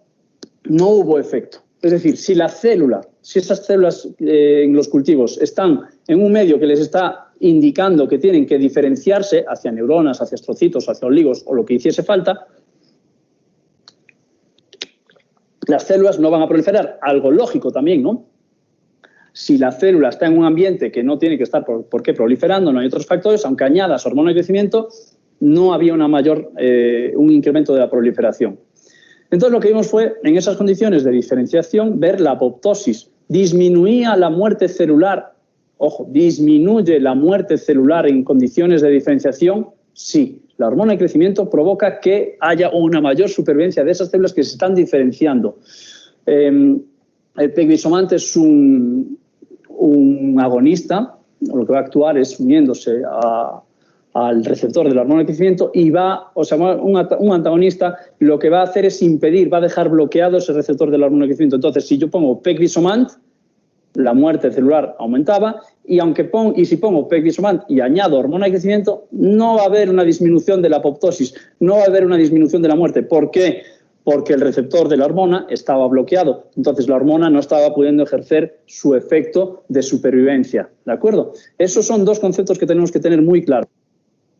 no hubo efecto. Es decir, si esas células en los cultivos están en un medio que les está indicando que tienen que diferenciarse hacia neuronas, hacia astrocitos, hacia oligos o lo que hiciese falta, las células no van a proliferar. Algo lógico también, ¿no? Si la célula está en un ambiente que no tiene que estar por qué proliferando, no hay otros factores, aunque añadas hormona de crecimiento, no había un incremento de la proliferación. Entonces, lo que vimos fue, en esas condiciones de diferenciación, ver la apoptosis. ¿Disminuía la muerte celular? Ojo, ¿disminuye la muerte celular en condiciones de diferenciación? Sí. La hormona de crecimiento provoca que haya una mayor supervivencia de esas células que se están diferenciando. El pegvisomant es un agonista, lo que va a actuar es uniéndose al receptor de la hormona de crecimiento y un antagonista lo que va a hacer es impedir, va a dejar bloqueado ese receptor de la hormona de crecimiento. Entonces, si yo pongo pegvisomant, la muerte celular aumentaba y si pongo pegvisomant y añado hormona de crecimiento, no va a haber una disminución de la apoptosis, no va a haber una disminución de la muerte. ¿Por qué? Porque el receptor de la hormona estaba bloqueado. Entonces, la hormona no estaba pudiendo ejercer su efecto de supervivencia. ¿De acuerdo? Esos son dos conceptos que tenemos que tener muy claros.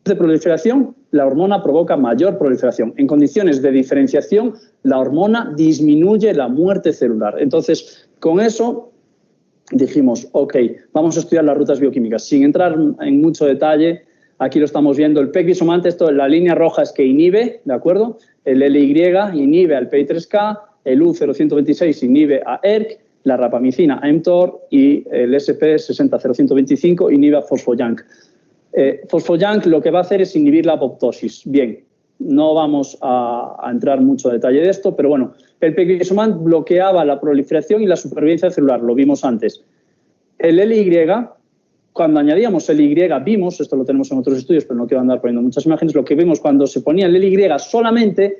De proliferación, la hormona provoca mayor proliferación. En condiciones de diferenciación, la hormona disminuye la muerte celular. Entonces, con eso dijimos, ok, vamos a estudiar las rutas bioquímicas. Sin entrar en mucho detalle, aquí lo estamos viendo, el pegvisomant, la línea roja es que inhibe, ¿de acuerdo? El LY inhibe al PI3K, el U0126 inhibe a ERK, la rapamicina a mTOR y el SP60125 inhibe a fosfoYANK. Fosfoyank lo que va a hacer es inhibir la apoptosis. Bien, no vamos a entrar mucho en detalle de esto, pero bueno, el pegvisomant bloqueaba la proliferación y la supervivencia celular, lo vimos antes. El LY, cuando añadíamos el Y, vimos, esto lo tenemos en otros estudios, pero no quiero andar poniendo muchas imágenes, lo que vimos cuando se ponía el LY solamente,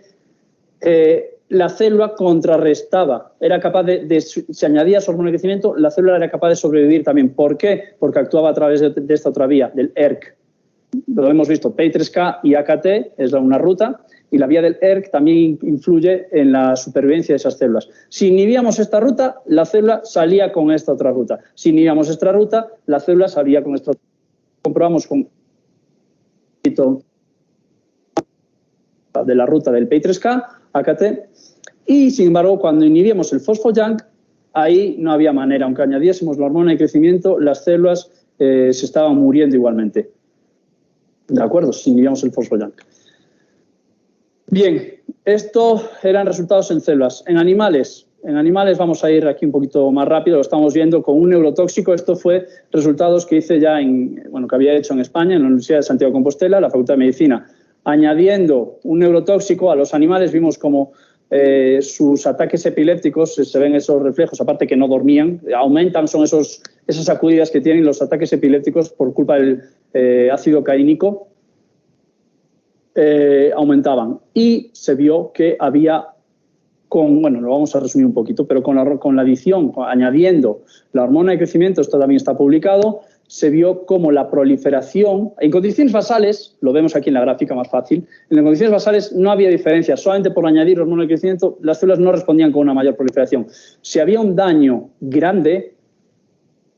la célula contrarrestaba, era capaz si añadías hormona de crecimiento, la célula era capaz de sobrevivir también. ¿Por qué? Porque actuaba a través de esta otra vía, del ERK. Lo hemos visto, PI3K y AKT es una ruta, y la vía del ERK también influye en la supervivencia de esas células. Si inhibíamos esta ruta, la célula salía con esta otra ruta. Si inhibíamos esta ruta, la célula salía con esta otra ruta. Comprobamos con de la ruta del PI3K, AKT, y sin embargo, cuando inhibíamos el fosfoYANK, ahí no había manera. Aunque añadiésemos la hormona de crecimiento, las células se estaban muriendo igualmente. ¿De acuerdo? Si inhibíamos el fosfoYANK. Bien, esto eran resultados en células. En animales vamos a ir aquí un poquito más rápido, lo estamos viendo con un neurotóxico. Esto fue resultados que hice ya que había hecho en España, en la Universidad de Santiago de Compostela, la Facultad de Medicina. Añadiendo un neurotóxico a los animales, vimos como sus ataques epilépticos, se ven esos reflejos, aparte que no dormían, aumentan, son esas sacudidas que tienen los ataques epilépticos por culpa del ácido caínico, aumentaban. Y se vio que había, lo vamos a resumir un poquito, pero con la adición, añadiendo la hormona de crecimiento, esto también está publicado, se vio como la proliferación, en condiciones basales, lo vemos aquí en la gráfica más fácil, en las condiciones basales no había diferencia, solamente por añadir hormona de crecimiento las células no respondían con una mayor proliferación. Si había un daño grande,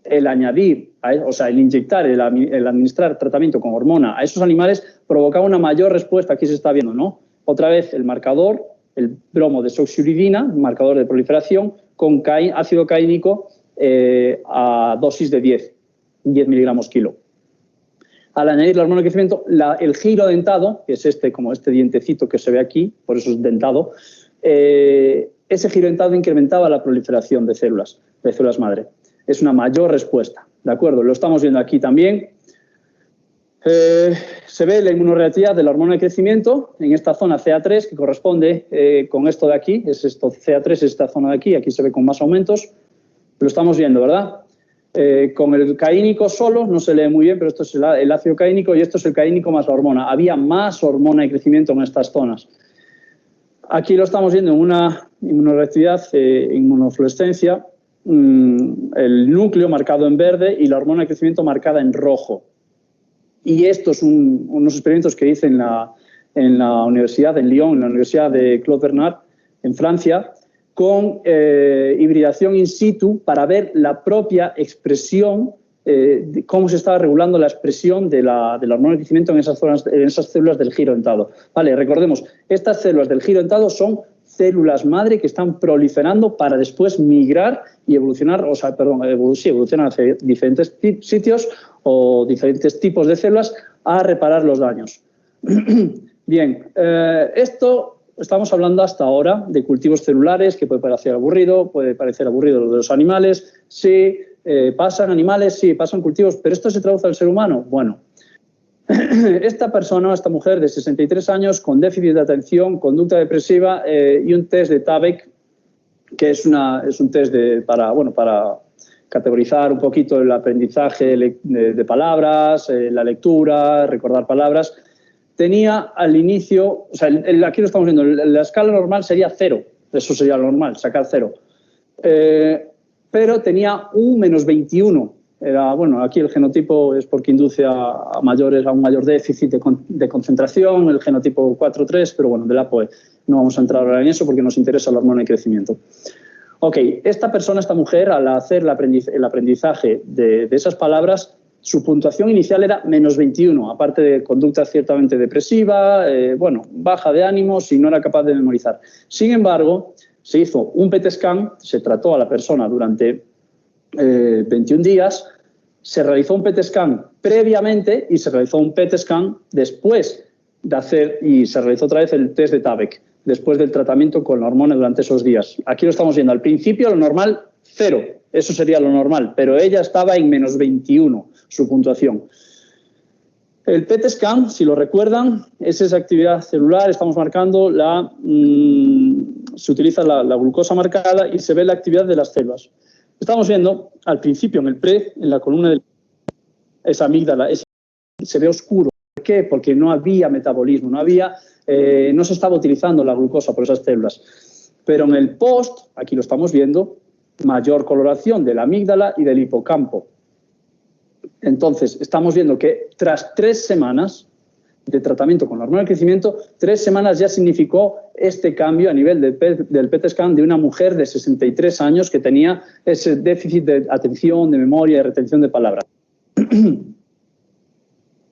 el añadir, el inyectar, el administrar tratamiento con hormona a esos animales provocaba una mayor respuesta. Aquí se está viendo, ¿no? Otra vez el marcador, el bromo de desoxiuridina, marcador de proliferación, con ácido caínico a dosis de 10 miligramos kilo. Al añadir la hormona de crecimiento, el giro dentado, que es como este dientecito que se ve aquí, por eso es dentado, ese giro dentado incrementaba la proliferación de células madre. Es una mayor respuesta, ¿de acuerdo? Lo estamos viendo aquí también. Se ve la inmunoreactividad de la hormona de crecimiento en esta zona CA3, que corresponde con esto de aquí, CA3 es esta zona de aquí se ve con más aumentos. Lo estamos viendo, ¿verdad? Con el caínico solo no se lee muy bien, pero esto es el ácido caínico y esto es el caínico más la hormona. Había más hormona de crecimiento en estas zonas. Aquí lo estamos viendo en una inmunoreactividad, inmunofluorescencia, el núcleo marcado en verde y la hormona de crecimiento marcada en rojo. Y estos son unos experimentos que hice en la en la universidad, en Lyon, en la Universidad de Claude Bernard, en Francia, con hibridación in situ para ver la propia expresión, de cómo se estaba regulando la expresión de la hormona de crecimiento en esas células del giro dentado. Vale, recordemos, estas células del giro dentado son células madre que están proliferando para después migrar y evolucionar, evolucionar hacia diferentes sitios o diferentes tipos de células a reparar los daños. Bien, esto estamos hablando hasta ahora de cultivos celulares, que puede parecer aburrido lo de los animales, sí, pasan animales, sí, pasan cultivos, pero ¿esto se traduce al ser humano? Bueno, esta persona, esta mujer de 63 años con déficit de atención, conducta depresiva y un test de Tabek, que es un test para categorizar un poquito el aprendizaje de palabras, la lectura, recordar palabras. Tenía al inicio, o sea, aquí lo estamos viendo, la escala normal sería 0, eso sería lo normal, sacar 0. Pero tenía un -21. Aquí el genotipo es porque induce a un mayor déficit de concentración, el genotipo 4-3, pero bueno, del APOE. No vamos a entrar ahora en eso porque nos interesa la hormona de crecimiento. Ok, esta mujer, al hacer el aprendizaje de esas palabras, su puntuación inicial era -21, aparte de conducta ciertamente depresiva, baja de ánimos y no era capaz de memorizar. Sin embargo, se hizo un PET scan, se trató a la persona durante 21 días, se realizó un PET scan previamente y se realizó un PET scan después de hacer, y se realizó otra vez el test de Tabek, después del tratamiento con la hormona durante esos días. Aquí lo estamos viendo, al principio lo normal 0, eso sería lo normal, pero ella estaba en -21, su puntuación. El PET scan, si lo recuerdan, es esa actividad celular, estamos marcando se utiliza la glucosa marcada y se ve la actividad de las células. Estamos viendo al principio en la columna de esa amígdala, se ve oscuro. ¿Por qué? Porque no había metabolismo, no se estaba utilizando la glucosa por esas células. Pero en el post, aquí lo estamos viendo, mayor coloración de la amígdala y del hipocampo. Entonces, estamos viendo que tras 3 semanas de tratamiento con la hormona de crecimiento, 3 semanas ya significó este cambio a nivel del PET scan de una mujer de 63 años que tenía ese déficit de atención, de memoria, de retención de palabras.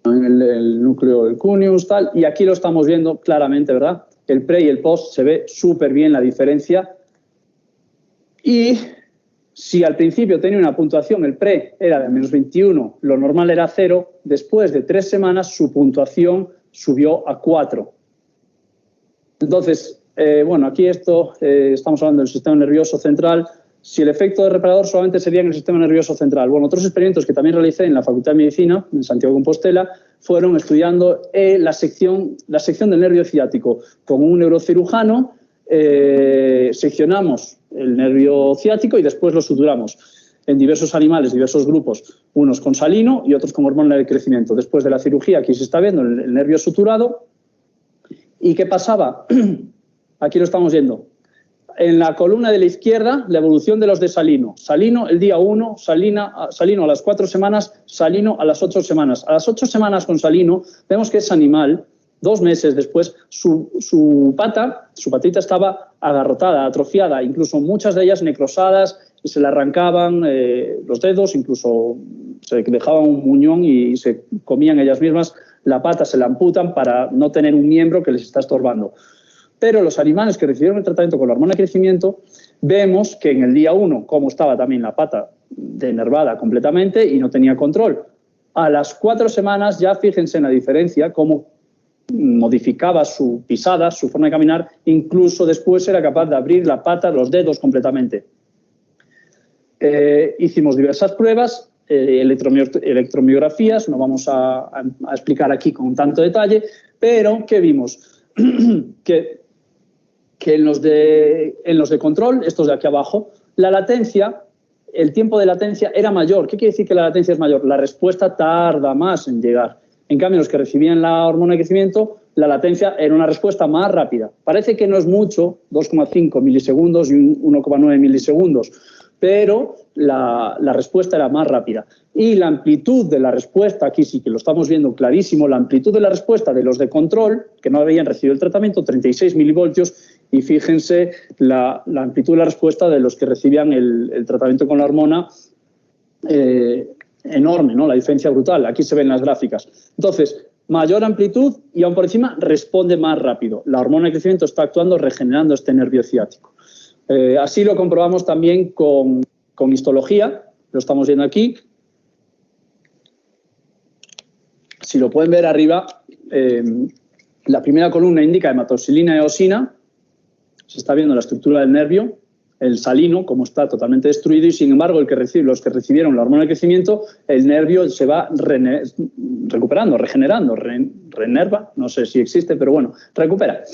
El núcleo del cuneus, tal, y aquí lo estamos viendo claramente, ¿verdad? El pre y el post se ve súper bien la diferencia. Y si al principio tenía una puntuación, el pre era de -21, lo normal era 0, después de 3 semanas su puntuación subió a 4. Entonces, aquí estamos hablando del sistema nervioso central. Si el efecto de reparador solamente sería en el sistema nervioso central. Bueno, otros experimentos que también realicé en la Facultad de Medicina, en Santiago de Compostela, fueron estudiando la sección del nervio ciático. Con un neurocirujano seccionamos el nervio ciático y después lo suturamos en diversos animales, diversos grupos, unos con salino y otros con hormona de crecimiento. Después de la cirugía, aquí se está viendo el nervio suturado. ¿Y qué pasaba? Aquí lo estamos viendo. En la columna de la izquierda, la evolución de los de salino. Salino el día 1, salino a las 4 semanas, salino a las 8 semanas. A las 8 semanas con salino, vemos que ese animal, 2 meses después, su patita estaba agarrotada, atrofiada, incluso muchas de ellas necrosadas, y se le arrancaban los dedos, incluso se dejaban un muñón y se comían ellas mismas. La pata se la amputan para no tener un miembro que les está estorbando. Pero los animales que recibieron el tratamiento con la hormona de crecimiento, vemos que en el día 1, como estaba también la pata denervada completamente y no tenía control. A las 4 semanas, ya fíjense en la diferencia, cómo modificaba su pisada, su forma de caminar, incluso después era capaz de abrir la pata, los dedos completamente. Hicimos diversas pruebas, electromiografías, no vamos a explicar aquí con tanto detalle, pero ¿qué vimos? que en los de control, estos de aquí abajo, la latencia, el tiempo de latencia era mayor. ¿Qué quiere decir que la latencia es mayor? La respuesta tarda más en llegar. En cambio, los que recibían la hormona de crecimiento, la latencia era una respuesta más rápida. Parece que no es mucho, 2,5 milisegundos y 1,9 milisegundos, pero la respuesta era más rápida. Y la amplitud de la respuesta, aquí sí que lo estamos viendo clarísimo, la amplitud de la respuesta de los de control, que no habían recibido el tratamiento, 36 milivoltios, y fíjense la amplitud de la respuesta de los que recibían el tratamiento con la hormona, enorme, ¿no? La diferencia brutal. Aquí se ven las gráficas. Entonces, mayor amplitud y aún por encima responde más rápido. La hormona de crecimiento está actuando regenerando este nervio ciático. Así lo comprobamos también con histología, lo estamos viendo aquí. Si lo pueden ver arriba, la primera columna indica hematoxilina y eosina, se está viendo la estructura del nervio, el salino, como está totalmente destruido, y sin embargo los que recibieron la hormona de crecimiento, el nervio se va recuperando, regenerando, renerva, no sé si existe, pero bueno, recupera.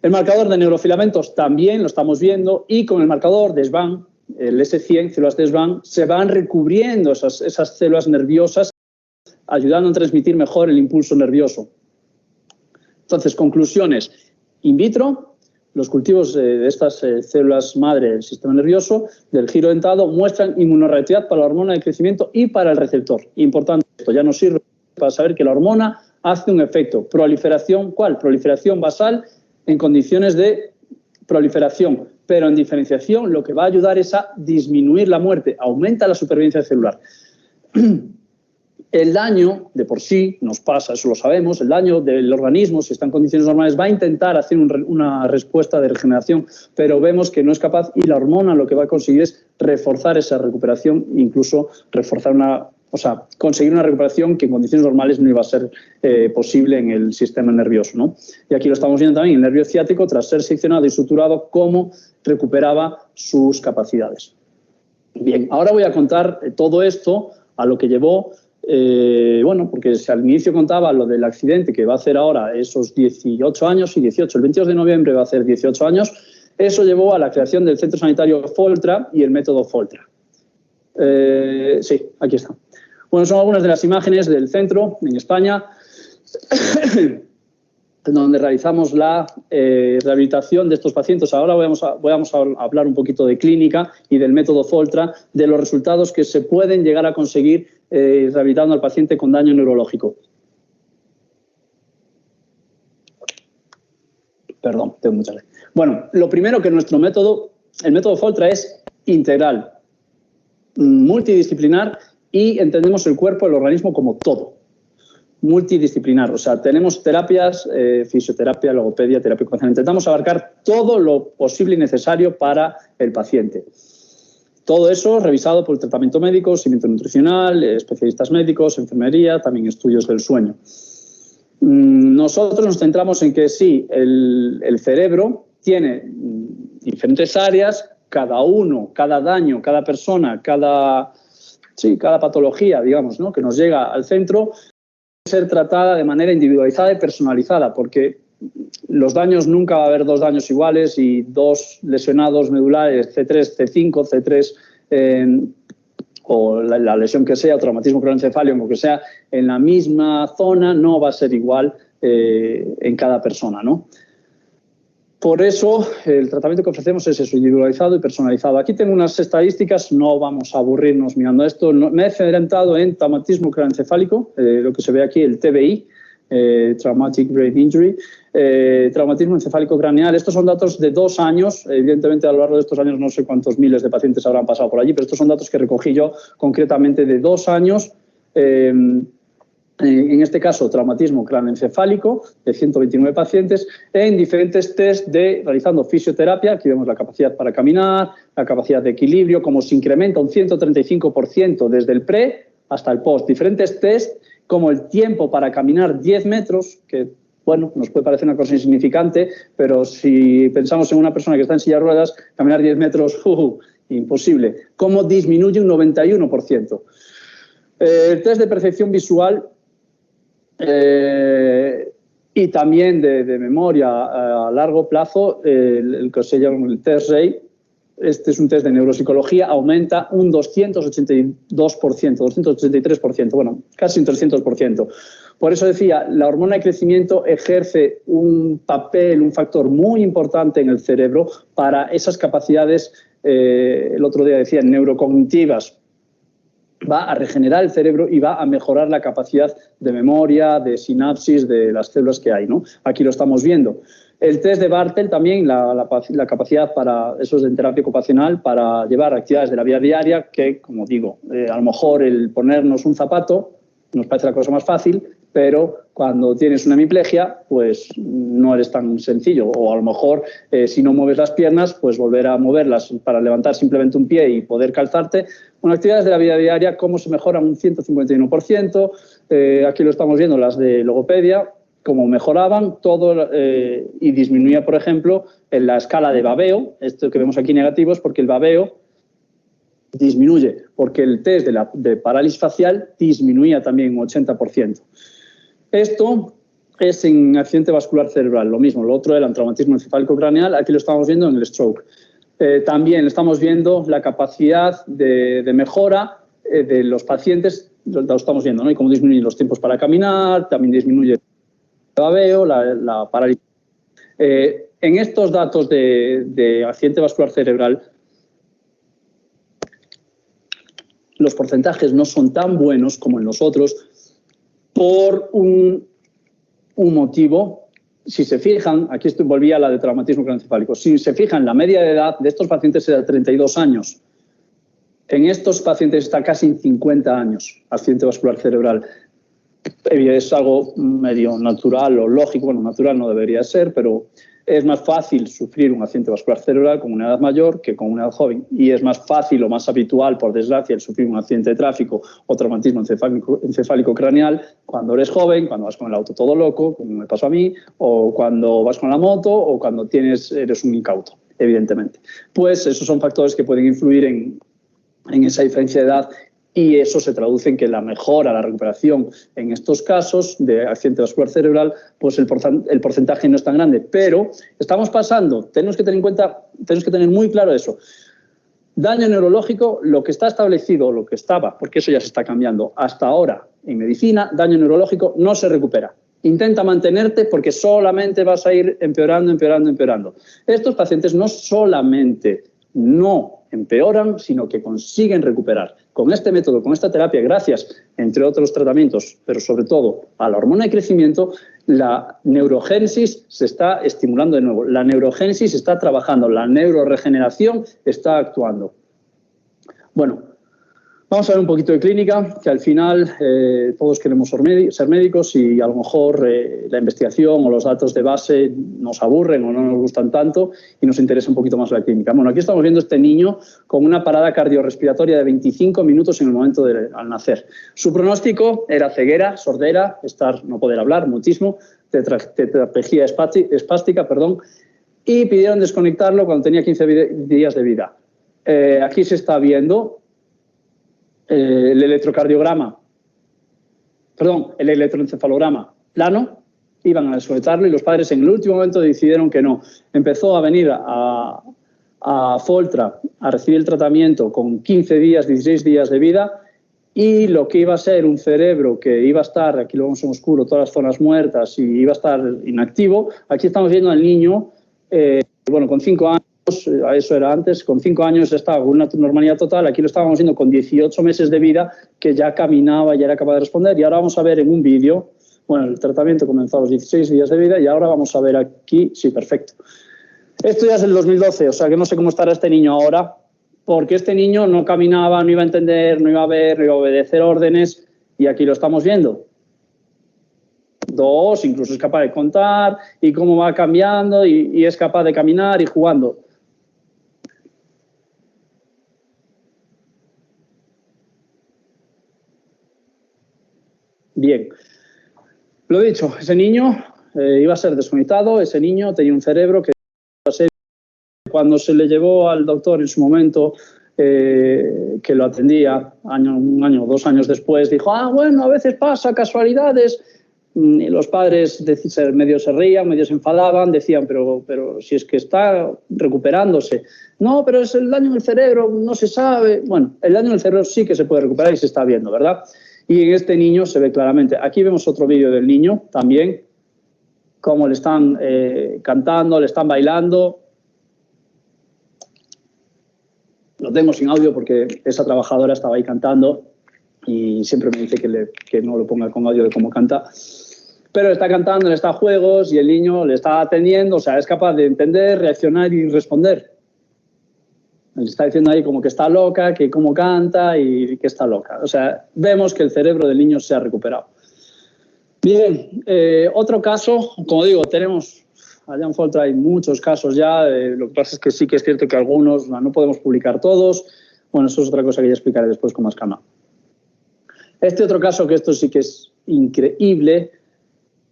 El marcador de neurofilamentos también lo estamos viendo, y con el marcador de SBAN, el S100, células de SBAN, se van recubriendo esas células nerviosas, ayudando a transmitir mejor el impulso nervioso. Entonces, conclusiones. In vitro, los cultivos de estas células madre del sistema nervioso, del giro dentado, muestran inmunoreactividad para la hormona de crecimiento y para el receptor. Importante, esto ya nos sirve para saber que la hormona hace un efecto. Proliferación, ¿cuál? Proliferación basal en condiciones de proliferación, pero en diferenciación lo que va a ayudar es a disminuir la muerte, aumenta la supervivencia celular. El daño, de por sí, nos pasa, eso lo sabemos, el daño del organismo, si está en condiciones normales, va a intentar hacer una respuesta de regeneración, pero vemos que no es capaz y la hormona lo que va a conseguir es reforzar esa recuperación, incluso conseguir una recuperación que en condiciones normales no iba a ser posible en el sistema nervioso, ¿no? Y aquí lo estamos viendo también, el nervio ciático, tras ser seccionado y suturado, cómo recuperaba sus capacidades. Bien, ahora voy a contar todo esto a lo que llevó. Porque si al inicio contaba lo del accidente que va a hacer ahora esos 18 años y 18, el 22 de noviembre va a hacer 18 años, eso llevó a la creación del Centro Sanitario Foltra y el método Foltra. Sí, aquí está. Bueno, son algunas de las imágenes del centro en España, donde realizamos la rehabilitación de estos pacientes. Ahora vamos a hablar un poquito de clínica y del método Foltra, de los resultados que se pueden llegar a conseguir rehabilitando al paciente con daño neurológico. Perdón, tengo mucha sed. Bueno, lo primero que nuestro método, el método Foltra es integral, multidisciplinar y entendemos el cuerpo, el organismo como todo. Multidisciplinar, o sea, tenemos terapias, fisioterapia, logopedia, terapia ocupacional. Intentamos abarcar todo lo posible y necesario para el paciente. Todo eso revisado por el tratamiento médico, seguimiento nutricional, especialistas médicos, enfermería, también estudios del sueño. Nosotros nos centramos en que sí, el cerebro tiene diferentes áreas, cada uno, cada daño, cada persona, cada patología, digamos, ¿no?, que nos llega al centro, ser tratada de manera individualizada y personalizada, porque los daños, nunca va a haber dos daños iguales y dos lesionados medulares, C3, C5, C3, o la lesión que sea, o traumatismo craneoencefálico, que sea, en la misma zona, no va a ser igual en cada persona, ¿no? Por eso, el tratamiento que ofrecemos es eso, individualizado y personalizado. Aquí tengo unas estadísticas, no vamos a aburrirnos mirando esto. Me he centrado en traumatismo craneoencefálico, lo que se ve aquí, el TBI, Traumatic Brain Injury, traumatismo encefálico craneal. Estos son datos de 2 años. Evidentemente, a lo largo de estos años no sé cuántos miles de pacientes habrán pasado por allí, pero estos son datos que recogí yo concretamente de 2 años. En este caso, traumatismo craneoencefálico de 129 pacientes en diferentes test realizando fisioterapia. Aquí vemos la capacidad para caminar, la capacidad de equilibrio, cómo se incrementa un 135% desde el pre hasta el post. Diferentes test como el tiempo para caminar 10 metros, que bueno, nos puede parecer una cosa insignificante, pero si pensamos en una persona que está en silla de ruedas, caminar 10 metros, imposible. Cómo disminuye un 91%. El test de percepción visual y también de memoria a largo plazo, el que se llama el test RAY, este es un test de neuropsicología, aumenta un 282%, 283%, bueno, casi un 300%. Por eso decía, la hormona de crecimiento ejerce un papel, un factor muy importante en el cerebro para esas capacidades, el otro día decía, neurocognitivas. Va a regenerar el cerebro y va a mejorar la capacidad de memoria, de sinapsis de las células que hay, ¿no? Aquí lo estamos viendo. El test de Bartel también, la capacidad para, eso es en terapia ocupacional, para llevar actividades de la vida diaria que, como digo, a lo mejor el ponernos un zapato nos parece la cosa más fácil, pero cuando tienes una hemiplegia, pues no eres tan sencillo. O a lo mejor, si no mueves las piernas, pues volver a moverlas para levantar simplemente un pie y poder calzarte. Bueno, actividades de la vida diaria, cómo se mejoran un 151%. Aquí lo estamos viendo, las de logopedia, cómo mejoraban todo y disminuía, por ejemplo, en la escala de babeo, esto que vemos aquí negativos, porque el babeo disminuye, porque el test de parálisis facial disminuía también un 80%. Esto es en accidente vascular cerebral, lo mismo, lo otro, el traumatismo encefálico craneal, aquí lo estamos viendo en el stroke. También estamos viendo la capacidad de mejora de los pacientes, lo estamos viendo, ¿no? Y cómo disminuyen los tiempos para caminar, también disminuye el babeo, la parálisis. En estos datos de accidente vascular cerebral, los porcentajes no son tan buenos como en los otros por un motivo. Si se fijan, aquí volvía a la de traumatismo craneoencefálico, si se fijan, la media de edad de estos pacientes era 32 años. En estos pacientes está casi en 50 años, accidente vascular cerebral. Es algo medio natural o lógico, bueno, natural no debería ser, pero es más fácil sufrir un accidente vascular cerebral con una edad mayor que con una edad joven. Y es más fácil o más habitual, por desgracia, el sufrir un accidente de tráfico o traumatismo encefálico craneal cuando eres joven, cuando vas con el auto todo loco, como me pasó a mí, o cuando vas con la moto o cuando eres un incauto, evidentemente. Pues esos son factores que pueden influir en esa diferencia de edad. Y eso se traduce en que la mejora, la recuperación en estos casos de accidente vascular cerebral, pues el porcentaje no es tan grande. Pero estamos pasando, tenemos que tener en cuenta, tenemos que tener muy claro eso. Daño neurológico, lo que está establecido, lo que estaba, porque eso ya se está cambiando hasta ahora en medicina, daño neurológico no se recupera. Intenta mantenerte porque solamente vas a ir empeorando, empeorando, empeorando. Estos pacientes no solamente no empeoran, sino que consiguen recuperar. Con este método, con esta terapia, gracias, entre otros tratamientos, pero sobre todo a la hormona de crecimiento, la neurogénesis se está estimulando de nuevo. La neurogénesis está trabajando, la neuroregeneración está actuando. Bueno, vamos a ver un poquito de clínica, que al final todos queremos ser médicos y a lo mejor la investigación o los datos de base nos aburren o no nos gustan tanto y nos interesa un poquito más la clínica. Bueno, aquí estamos viendo este niño con una parada cardiorrespiratoria de 25 minutos en el momento al nacer. Su pronóstico era ceguera, sordera, no poder hablar, mutismo, tetraplegia espástica, y pidieron desconectarlo cuando tenía 15 días de vida. Aquí se está viendo el electroencefalograma plano, iban a desconectarlo y los padres en el último momento decidieron que no. Empezó a venir a Foltra a recibir el tratamiento con 15 días, 16 días de vida y lo que iba a ser un cerebro que iba a estar, aquí lo vemos en oscuro, todas las zonas muertas y iba a estar inactivo. Aquí estamos viendo al niño, con 5 años, eso era antes, con 5 años estaba con una normalidad total, aquí lo estábamos viendo con 18 meses de vida, que ya caminaba, ya era capaz de responder, y ahora vamos a ver en un vídeo, bueno, el tratamiento comenzó a los 16 días de vida, y ahora vamos a ver aquí, sí, perfecto. Esto ya es el 2012, o sea que no sé cómo estará este niño ahora, porque este niño no caminaba, no iba a entender, no iba a ver, no iba a obedecer órdenes, y aquí lo estamos viendo. 2, incluso es capaz de contar, y cómo va cambiando, y es capaz de caminar y jugando. Bien, lo dicho, ese niño iba a ser desconectado, ese niño tenía un cerebro que cuando se le llevó al doctor en su momento que lo atendía, un año o 2 años después, dijo, bueno, a veces pasa, casualidades. los padres medio se reían, medio se enfadaban, decían, pero si es que está recuperándose. No, pero es el daño en el cerebro, no se sabe. Bueno, el daño en el cerebro sí que se puede recuperar y se está viendo, ¿verdad? Y en este niño se ve claramente. Aquí vemos otro vídeo del niño también, cómo le están cantando, le están bailando. Lo tengo sin audio porque esa trabajadora estaba ahí cantando y siempre me dice que no lo ponga con audio de cómo canta. Pero le está cantando, le está a juegos y el niño le está atendiendo, o sea, es capaz de entender, reaccionar y responder. Le está diciendo ahí como que está loca, que cómo canta y que está loca. O sea, vemos que el cerebro del niño se ha recuperado. Bien, otro caso, como digo, tenemos, allá en Foltra hay muchos casos ya, lo que pasa es que sí que es cierto que algunos no podemos publicar todos. Bueno, eso es otra cosa que ya explicaré después con más calma. Este otro caso, que esto sí que es increíble,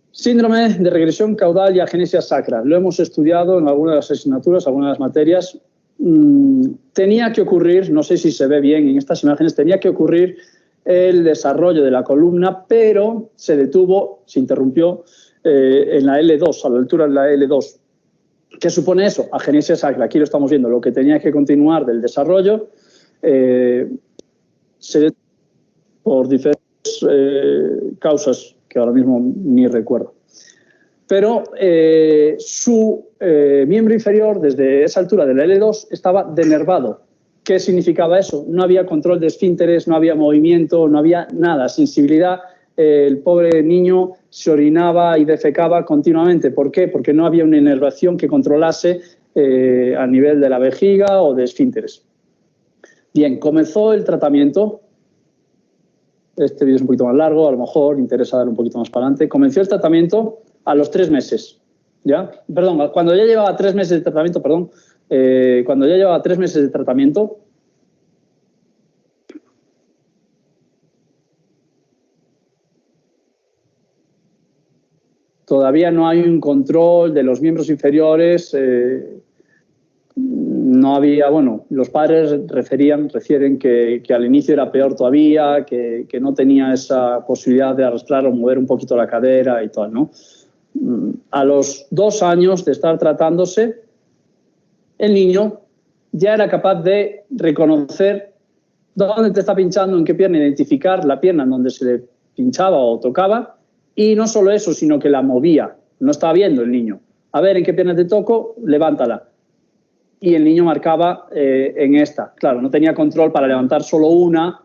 síndrome de regresión caudal y agenesia sacra. Lo hemos estudiado en algunas de las asignaturas, algunas de las materias. Tenía que ocurrir, no sé si se ve bien en estas imágenes, tenía que ocurrir el desarrollo de la columna, pero se detuvo, se interrumpió en la L2, a la altura de la L2. ¿Qué supone eso? Agenesia sacra. Aquí lo estamos viendo. Lo que tenía que continuar del desarrollo se detuvo por diferentes causas que ahora mismo ni recuerdo. Pero su miembro inferior, desde esa altura de la L2, estaba denervado. ¿Qué significaba eso? No había control de esfínteres, no había movimiento, no había nada, sensibilidad. El pobre niño se orinaba y defecaba continuamente. ¿Por qué? Porque no había una inervación que controlase a nivel de la vejiga o de esfínteres. Bien, comenzó el tratamiento. Este vídeo es un poquito más largo, a lo mejor interesa dar un poquito más para adelante. Comenzó el tratamiento a los 3 meses. ¿Ya? Perdón, cuando ya llevaba 3 meses de tratamiento, cuando ya llevaba 3 meses de tratamiento, todavía no hay un control de los miembros inferiores. No había, bueno, los padres refieren que al inicio era peor todavía, que no tenía esa posibilidad de arrastrar o mover un poquito la cadera y tal, ¿no? A los 2 años de estar tratándose, el niño ya era capaz de reconocer dónde te está pinchando, en qué pierna, identificar la pierna en donde se le pinchaba o tocaba, y no solo eso, sino que la movía. No estaba viendo el niño. A ver, ¿en qué pierna te toco? Levántala. Y el niño marcaba en esta. Claro, no tenía control para levantar solo una,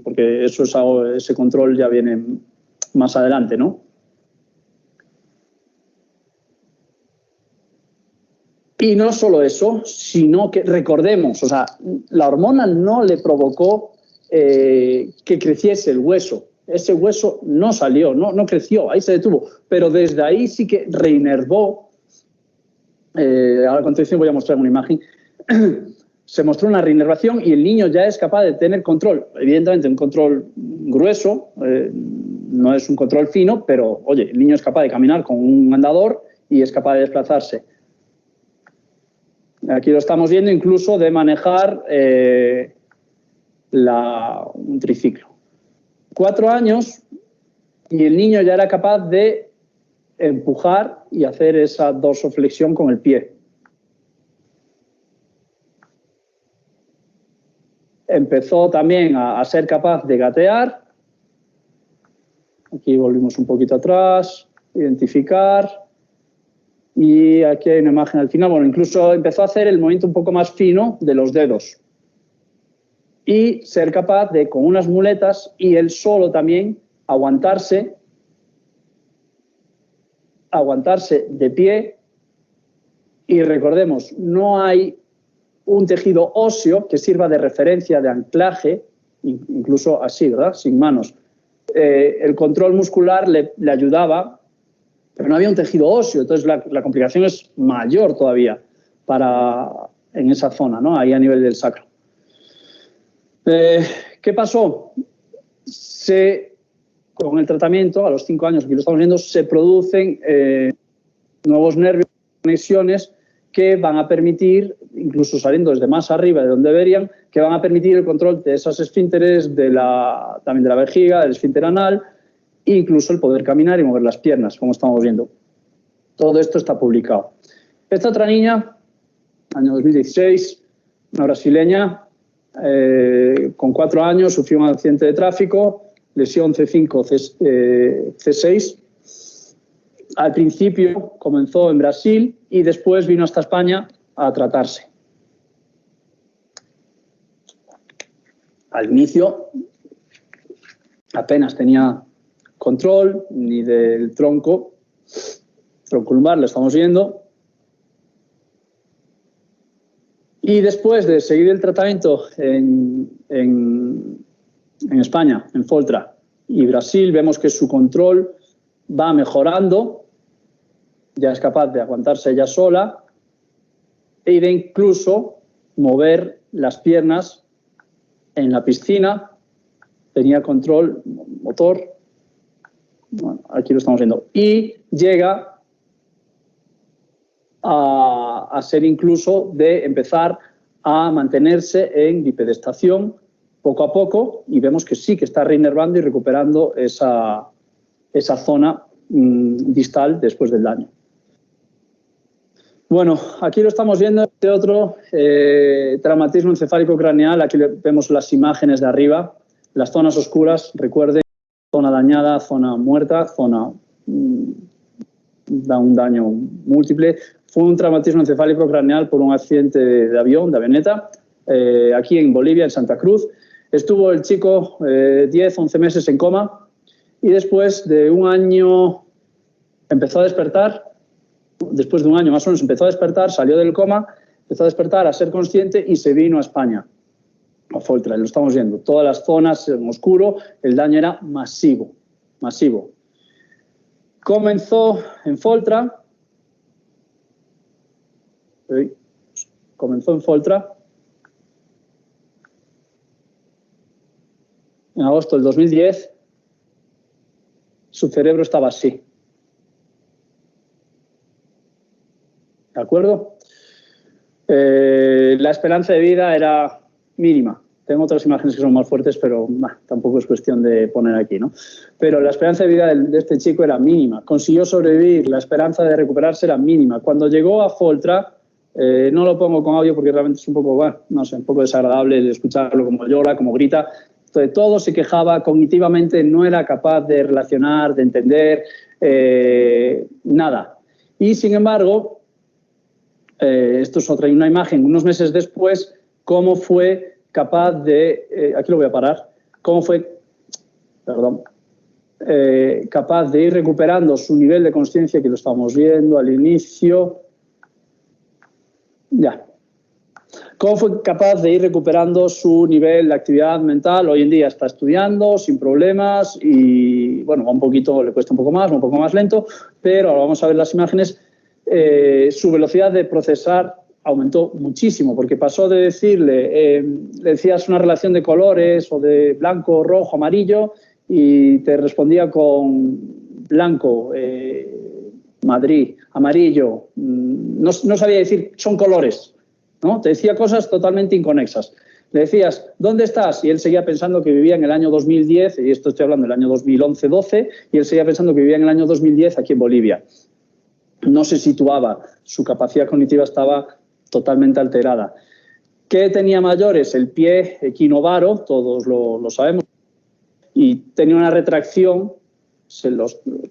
porque ese control ya viene más adelante, ¿no? Y no solo eso, sino que recordemos, o sea, la hormona no le provocó que creciese el hueso. Ese hueso no salió, no creció, ahí se detuvo. Pero desde ahí sí que reinervó. A continuación voy a mostrar una imagen. Se mostró una reinervación y el niño ya es capaz de tener control. Evidentemente un control grueso, no es un control fino, pero oye, el niño es capaz de caminar con un andador y es capaz de desplazarse. Aquí lo estamos viendo incluso de manejar un triciclo. 4 años y el niño ya era capaz de empujar y hacer esa dorsoflexión con el pie. Empezó también a ser capaz de gatear. Aquí volvimos un poquito atrás, identificar. Y aquí hay una imagen al final. Bueno, incluso empezó a hacer el movimiento un poco más fino de los dedos. Y ser capaz de, con unas muletas y él solo también, aguantarse de pie. Y recordemos, no hay un tejido óseo que sirva de referencia, de anclaje, incluso así, ¿verdad? Sin manos. El control muscular le ayudaba, pero no había un tejido óseo, entonces la complicación es mayor todavía en esa zona, ¿no? Ahí a nivel del sacro. ¿Qué pasó? Con el tratamiento, a los 5 años, aquí lo estamos viendo, se producen nuevos nervios, conexiones que van a permitir, incluso saliendo desde más arriba de donde deberían, que van a permitir el control de esas esfínteres, también de la vejiga, del esfínter anal, incluso el poder caminar y mover las piernas, como estamos viendo. Todo esto está publicado. Esta otra niña, año 2016, una brasileña, con 4 años, sufrió un accidente de tráfico, lesión C5, C6. Al principio comenzó en Brasil y después vino hasta España a tratarse. Al inicio apenas tenía control ni del tronco lumbar, lo estamos viendo. Y después de seguir el tratamiento en España, en Foltra y Brasil, vemos que su control va mejorando, ya es capaz de aguantarse ella sola e de incluso mover las piernas en la piscina, tenía control motor, bueno, aquí lo estamos viendo, y llega a ser incluso de empezar a mantenerse en bipedestación poco a poco, y vemos que sí que está reinervando y recuperando esa zona distal después del daño. Bueno, aquí lo estamos viendo, este otro traumatismo encefálico craneal. Aquí vemos las imágenes de arriba, las zonas oscuras, recuerden, zona dañada, zona muerta, zona da un daño múltiple. Fue un traumatismo encefálico craneal por un accidente de avión, de avioneta, aquí en Bolivia, en Santa Cruz. Estuvo el chico 10, 11 meses en coma y después de un año empezó a despertar. Después de un año más o menos empezó a despertar, salió del coma, empezó a despertar, a ser consciente y se vino a España, a Foltra. Lo estamos viendo, todas las zonas en oscuro, el daño era masivo, masivo. Comenzó en Foltra, en agosto del 2010, su cerebro estaba así. ¿De acuerdo? La esperanza de vida era mínima. Tengo otras imágenes que son más fuertes, pero tampoco es cuestión de poner aquí, ¿no? Pero la esperanza de vida de este chico era mínima. Consiguió sobrevivir, la esperanza de recuperarse era mínima. Cuando llegó a Foltra, no lo pongo con audio porque realmente es un poco, bueno, no sé, un poco desagradable de escucharlo, como llora, como grita. De todo se quejaba, cognitivamente no era capaz de relacionar, de entender, nada. Y sin embargo, esto es una imagen, unos meses después, cómo fue capaz de, aquí lo voy a parar, cómo fue, capaz de ir recuperando su nivel de conciencia, que lo estamos viendo al inicio, ya. Cómo fue capaz de ir recuperando su nivel de actividad mental. Hoy en día está estudiando sin problemas y, bueno, va un poquito, le cuesta un poco más lento, pero ahora vamos a ver las imágenes. Su velocidad de procesar aumentó muchísimo, porque pasó de decirle, le decías una relación de colores o de blanco, rojo, amarillo, y te respondía con blanco, Madrid, amarillo, no sabía decir, son colores, ¿no? Te decía cosas totalmente inconexas. Le decías, ¿dónde estás? Y él seguía pensando que vivía en el año 2010, y esto estoy hablando del año 2011-12, y él seguía pensando que vivía en el año 2010 aquí en Bolivia. No se situaba, su capacidad cognitiva estaba totalmente alterada. ¿Qué tenía mayores? El pie equinovaro, todos lo sabemos, y tenía una retracción,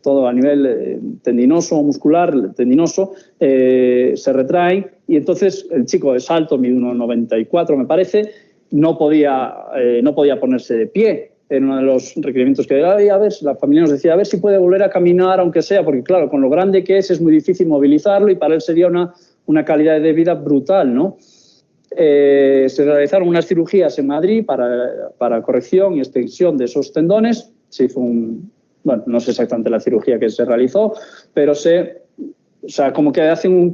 todo a nivel tendinoso, muscular, tendinoso, se retraen, y entonces el chico es alto, mide 1,94 me parece, no podía ponerse de pie. En uno de los requerimientos que a ver, la familia nos decía, a ver si puede volver a caminar, aunque sea, porque claro, con lo grande que es muy difícil movilizarlo y para él sería una calidad de vida brutal, ¿no? Se realizaron unas cirugías en Madrid para corrección y extensión de esos tendones. Se hizo bueno, no sé exactamente la cirugía que se realizó, pero como que hacen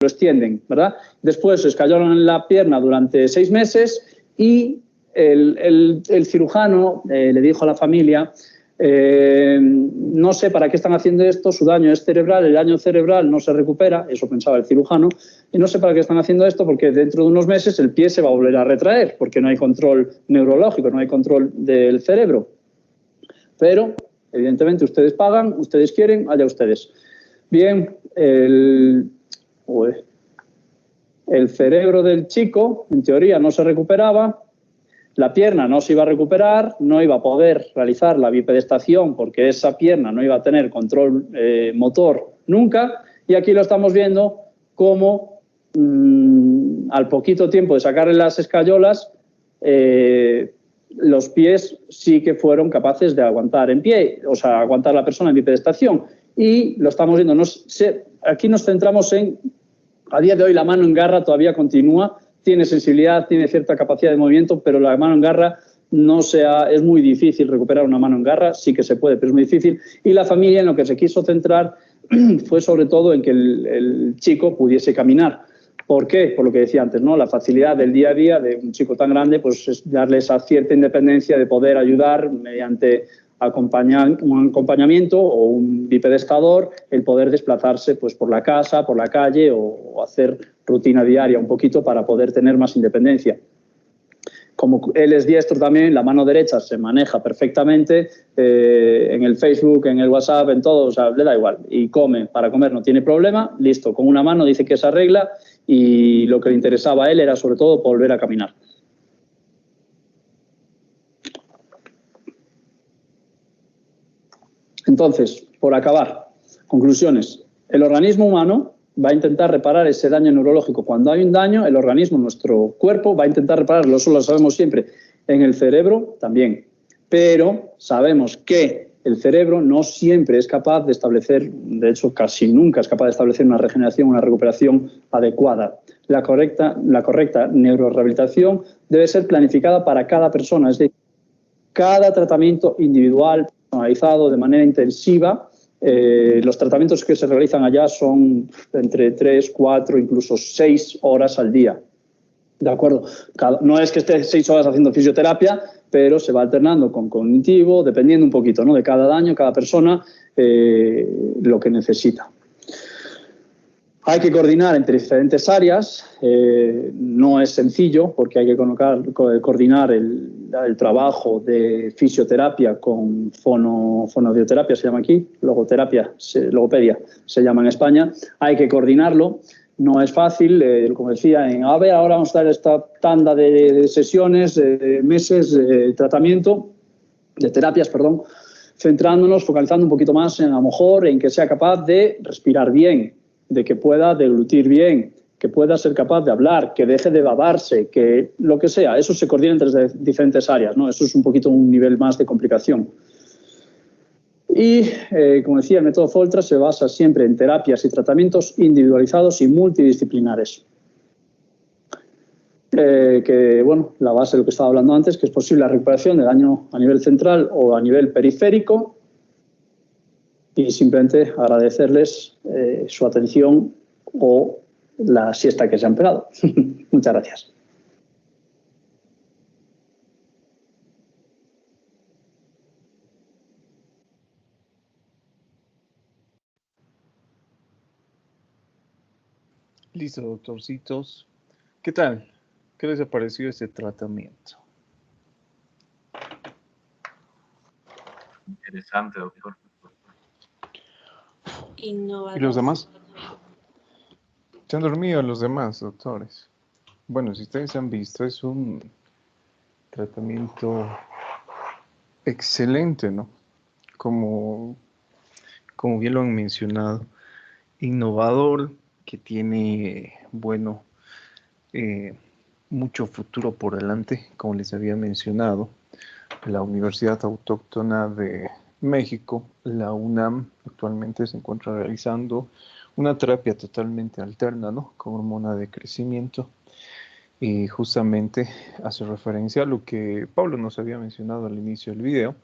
lo extienden, ¿verdad? Después se escallaron en la pierna durante 6 meses y el cirujano le dijo a la familia, no sé para qué están haciendo esto, su daño es cerebral, el daño cerebral no se recupera, eso pensaba el cirujano, y no sé para qué están haciendo esto porque dentro de unos meses el pie se va a volver a retraer porque no hay control neurológico, no hay control del cerebro. Pero Evidentemente, ustedes pagan, ustedes quieren, allá ustedes. Bien, el cerebro del chico, en teoría, no se recuperaba, la pierna no se iba a recuperar, no iba a poder realizar la bipedestación porque esa pierna no iba a tener control motor nunca, y aquí lo estamos viendo como al poquito tiempo de sacarle las escayolas, los pies sí que fueron capaces de aguantar en pie, o sea, aguantar la persona en bipedestación, y lo estamos viendo. Aquí nos centramos en, a día de hoy la mano en garra todavía continúa, tiene sensibilidad, tiene cierta capacidad de movimiento, pero la mano en garra es muy difícil recuperar una mano en garra, sí que se puede, pero es muy difícil, y la familia en lo que se quiso centrar fue sobre todo en que el chico pudiese caminar. ¿Por qué? Por lo que decía antes, ¿no? La facilidad del día a día de un chico tan grande, pues es darle esa cierta independencia de poder ayudar mediante un acompañamiento o un bipedestador, el poder desplazarse pues, por la casa, por la calle o hacer rutina diaria un poquito para poder tener más independencia. Como él es diestro también, la mano derecha se maneja perfectamente en el Facebook, en el WhatsApp, en todo, o sea, le da igual. Y come, para comer no tiene problema, listo, con una mano dice que se arregla, y lo que le interesaba a él era sobre todo volver a caminar. Entonces, por acabar, conclusiones. El organismo humano va a intentar reparar ese daño neurológico. Cuando hay un daño, el organismo, nuestro cuerpo, va a intentar repararlo. Eso lo sabemos siempre. En el cerebro también. Pero sabemos que el cerebro no siempre es capaz de establecer, de hecho casi nunca es capaz de establecer una regeneración, una recuperación adecuada. La correcta neurorehabilitación debe ser planificada para cada persona, es decir, cada tratamiento individual, personalizado, de manera intensiva. Los tratamientos que se realizan allá son entre 3, 4, incluso 6 horas al día. ¿De acuerdo? No es que esté 6 horas haciendo fisioterapia, pero se va alternando con cognitivo, dependiendo un poquito, ¿no?, de cada daño, cada persona, lo que necesita. Hay que coordinar entre diferentes áreas, no es sencillo porque hay que coordinar el trabajo de fisioterapia con fonoaudiología, se llama aquí, logopedia se llama en España. Hay que coordinarlo, no es fácil, como decía, ahora vamos a dar esta tanda de sesiones, meses de tratamiento, de terapias, perdón, centrándonos, focalizando un poquito más en, a lo mejor, en que sea capaz de respirar bien, de que pueda deglutir bien, que pueda ser capaz de hablar, que deje de babarse, que lo que sea. Eso se coordina entre diferentes áreas, ¿no? Eso es un poquito un nivel más de complicación. Y, como decía, el método Foltra se basa siempre en terapias y tratamientos individualizados y multidisciplinares. Bueno, la base de lo que estaba hablando antes, que es posible la recuperación de daño a nivel central o a nivel periférico, y simplemente agradecerles su atención o la siesta que se han pegado. Muchas gracias. Listo, doctorcitos. ¿Qué tal? ¿Qué les ha parecido este tratamiento? Interesante, doctor. ¿Y los demás? ¿Se han dormido los demás, doctores? Bueno, si ustedes han visto, es un tratamiento excelente, ¿no? Como bien lo han mencionado, innovador, que tiene, bueno, mucho futuro por delante, como les había mencionado. La Universidad Autóctona de México, la UNAM, actualmente se encuentra realizando una terapia totalmente alterna, ¿no?, con hormona de crecimiento, y justamente hace referencia a lo que Pablo nos había mencionado al inicio del video,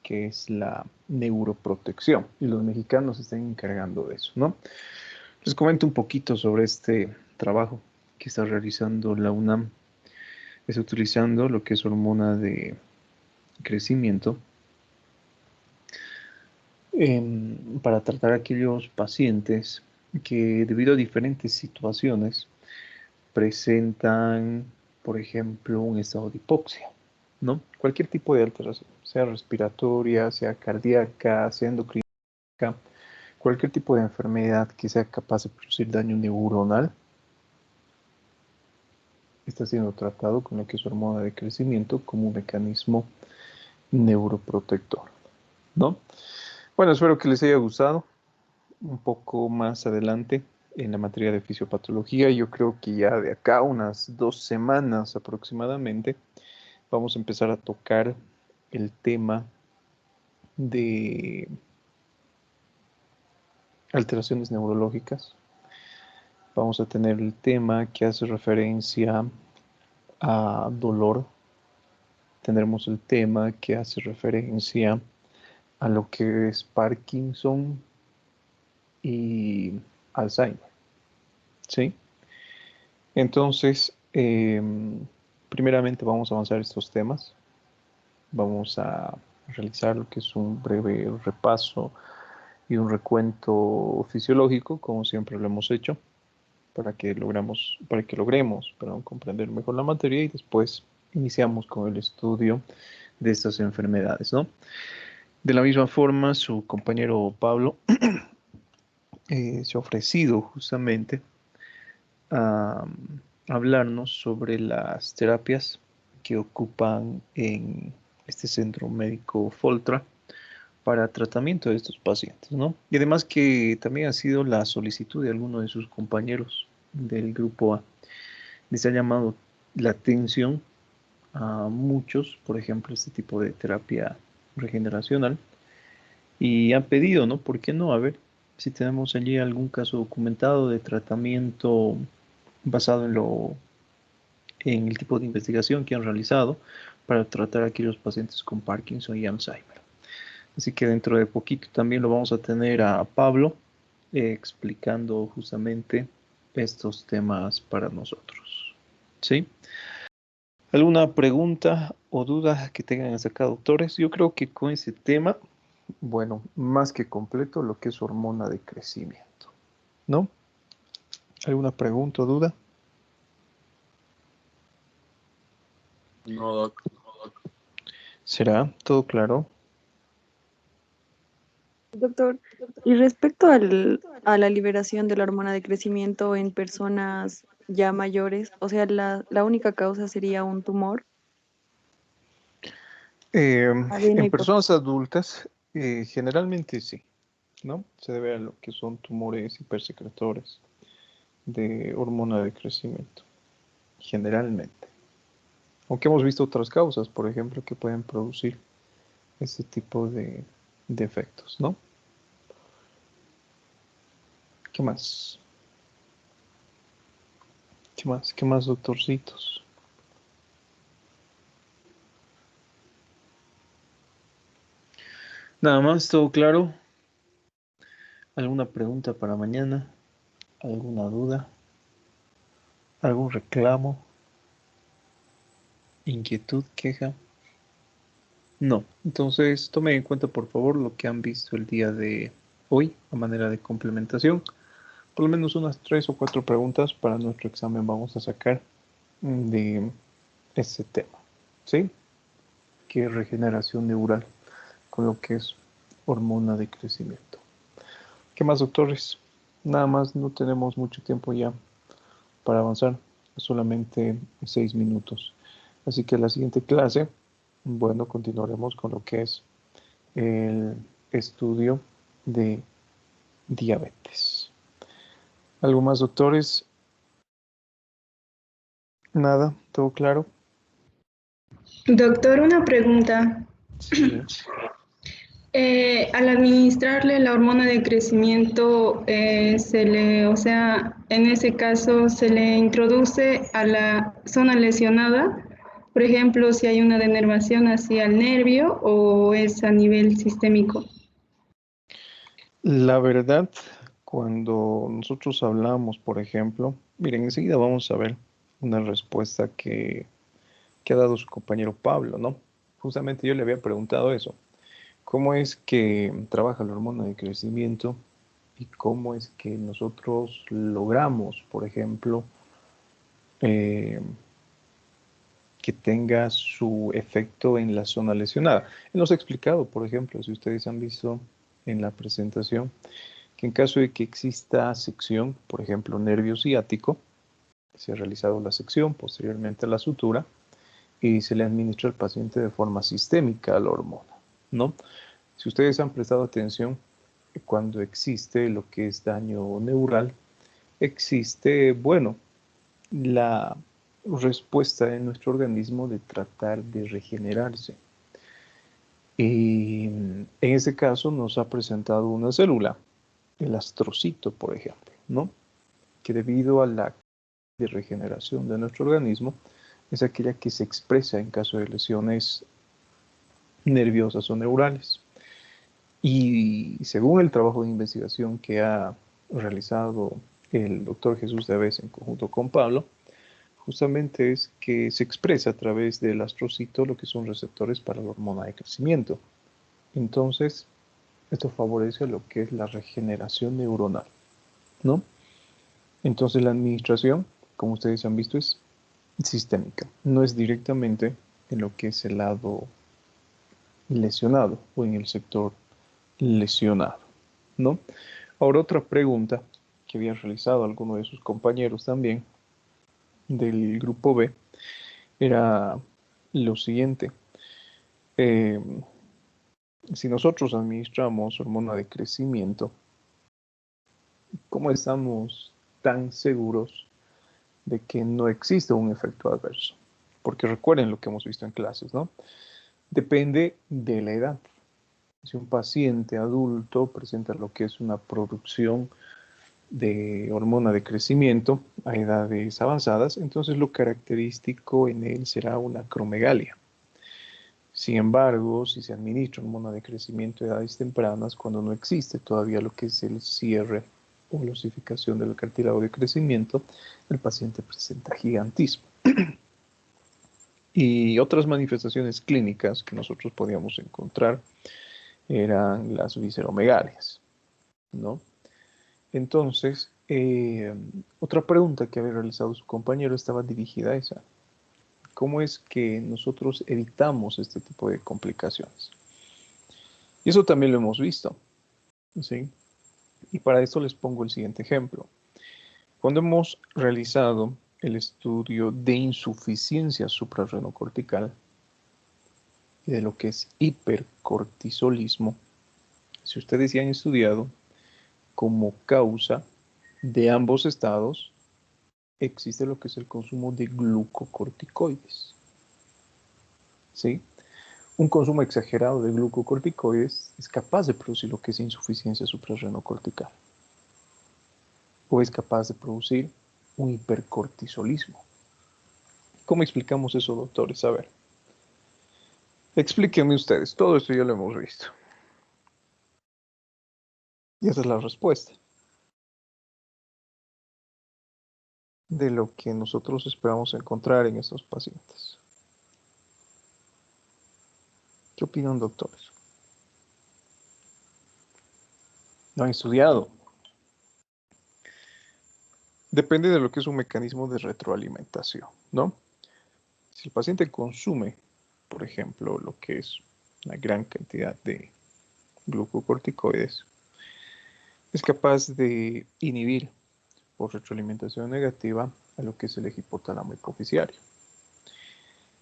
que es la neuroprotección, y los mexicanos se están encargando de eso, ¿no? Les comento un poquito sobre este trabajo que está realizando la UNAM. Está utilizando lo que es hormona de crecimiento para tratar a aquellos pacientes que, debido a diferentes situaciones, presentan, por ejemplo, un estado de hipoxia, ¿no? Cualquier tipo de alteración, sea respiratoria, sea cardíaca, sea endocrina, cualquier tipo de enfermedad que sea capaz de producir daño neuronal, está siendo tratado con lo que es hormona de crecimiento como un mecanismo neuroprotector, ¿no? Bueno, espero que les haya gustado. Un poco más adelante en la materia de fisiopatología, yo creo que ya de acá unas 2 semanas aproximadamente, vamos a empezar a tocar el tema de alteraciones neurológicas. Vamos a tener el tema que hace referencia a dolor. Tendremos el tema que hace referencia a lo que es Parkinson y Alzheimer, ¿sí? Entonces, primeramente vamos a avanzar estos temas. Vamos a realizar lo que es un breve repaso y un recuento fisiológico, como siempre lo hemos hecho, para que logremos, comprender mejor la materia y después iniciamos con el estudio de estas enfermedades, ¿no? De la misma forma, su compañero Pablo se ha ofrecido justamente a hablarnos sobre las terapias que ocupan en este centro médico Foltra para tratamiento de estos pacientes, ¿no? Y además que también ha sido la solicitud de algunos de sus compañeros del grupo A. Les ha llamado la atención a muchos, por ejemplo, este tipo de terapia regeneracional y han pedido, ¿no? ¿Por qué no? A ver si tenemos allí algún caso documentado de tratamiento basado en el tipo de investigación que han realizado para tratar a aquellos pacientes con Parkinson y Alzheimer. Así que dentro de poquito también lo vamos a tener a Pablo explicando justamente estos temas para nosotros. ¿Sí? ¿Alguna pregunta o duda que tengan hasta acá, doctores? Yo creo que con ese tema, bueno, más que completo lo que es hormona de crecimiento, ¿no? ¿Alguna pregunta o duda? No, doc. ¿Será todo claro? Doctor, y respecto a la liberación de la hormona de crecimiento en personas ya mayores, o sea, la única causa sería un tumor, En personas adultas, generalmente sí, ¿no? Se debe a lo que son tumores hipersecretores de hormona de crecimiento, generalmente. Aunque hemos visto otras causas, por ejemplo, que pueden producir este tipo de efectos, ¿no? ¿Qué más? ¿Qué más? ¿Qué más, doctorcitos? Nada más, todo claro. ¿Alguna pregunta para mañana? ¿Alguna duda? ¿Algún reclamo? ¿Inquietud? ¿Queja? No. Entonces, tomen en cuenta, por favor, lo que han visto el día de hoy a manera de complementación. Por lo menos unas 3 o 4 preguntas para nuestro examen vamos a sacar de este tema, ¿sí? Que es regeneración neural con lo que es hormona de crecimiento. ¿Qué más, doctores? Nada más, no tenemos mucho tiempo ya para avanzar, solamente 6 minutos. Así que la siguiente clase, bueno, continuaremos con lo que es el estudio de diabetes. ¿Algo más, doctores? Nada, ¿todo claro? Doctor, una pregunta. Sí. Al administrarle la hormona de crecimiento, o sea, en ese caso se le introduce a la zona lesionada, por ejemplo, si hay una denervación hacia el nervio o es a nivel sistémico. La verdad, cuando nosotros hablamos, por ejemplo, miren, enseguida vamos a ver una respuesta que ha dado su compañero Pablo, ¿no? Justamente yo le había preguntado eso. ¿Cómo es que trabaja la hormona de crecimiento y cómo es que nosotros logramos, por ejemplo, que tenga su efecto en la zona lesionada. Él nos ha explicado, por ejemplo, si ustedes han visto en la presentación, que en caso de que exista sección, por ejemplo, nervio ciático, se ha realizado la sección, posteriormente la sutura, y se le administra al paciente de forma sistémica la hormona, ¿no? Si ustedes han prestado atención, cuando existe lo que es daño neural, existe, bueno, la respuesta de nuestro organismo de tratar de regenerarse. Y en ese caso nos ha presentado una célula, el astrocito, por ejemplo, ¿no? Que debido a la de regeneración de nuestro organismo es aquella que se expresa en caso de lesiones nerviosas o neurales. Y según el trabajo de investigación que ha realizado el doctor Jesús Deves en conjunto con Pablo, justamente es que se expresa a través del astrocito lo que son receptores para la hormona de crecimiento. Entonces, esto favorece lo que es la regeneración neuronal, ¿no? Entonces, la administración, como ustedes han visto, es sistémica. No es directamente en lo que es el lado lesionado o en el sector lesionado, ¿no? Ahora, otra pregunta que había realizado alguno de sus compañeros también del grupo B era lo siguiente. Si nosotros administramos hormona de crecimiento, ¿cómo estamos tan seguros de que no existe un efecto adverso? Porque recuerden lo que hemos visto en clases, ¿no? Depende de la edad. Si un paciente adulto presenta lo que es una producción de hormona de crecimiento a edades avanzadas, entonces lo característico en él será una acromegalia. Sin embargo, si se administra hormona de crecimiento a edades tempranas, cuando no existe todavía lo que es el cierre o la osificación del cartílago de crecimiento, el paciente presenta gigantismo. Y otras manifestaciones clínicas que nosotros podíamos encontrar eran las visceromegalias, ¿no? Entonces, otra pregunta que había realizado su compañero estaba dirigida a esa. ¿Cómo es que nosotros evitamos este tipo de complicaciones? Y eso también lo hemos visto, ¿sí? Y para esto les pongo el siguiente ejemplo. Cuando hemos realizado el estudio de insuficiencia suprarrenocortical y de lo que es hipercortisolismo, si ustedes ya han estudiado, como causa de ambos estados existe lo que es el consumo de glucocorticoides. ¿Sí? Un consumo exagerado de glucocorticoides es capaz de producir lo que es insuficiencia suprarrenocortical. O es capaz de producir un hipercortisolismo. ¿Cómo explicamos eso, doctores? A ver. Explíquenme ustedes. Todo esto ya lo hemos visto. Y esa es la respuesta de lo que nosotros esperamos encontrar en estos pacientes. ¿Qué opinan, doctores? ¿Lo han estudiado? Depende de lo que es un mecanismo de retroalimentación, ¿no? Si el paciente consume, por ejemplo, lo que es una gran cantidad de glucocorticoides, es capaz de inhibir por retroalimentación negativa a lo que es el eje hipotálamo hipoficiario.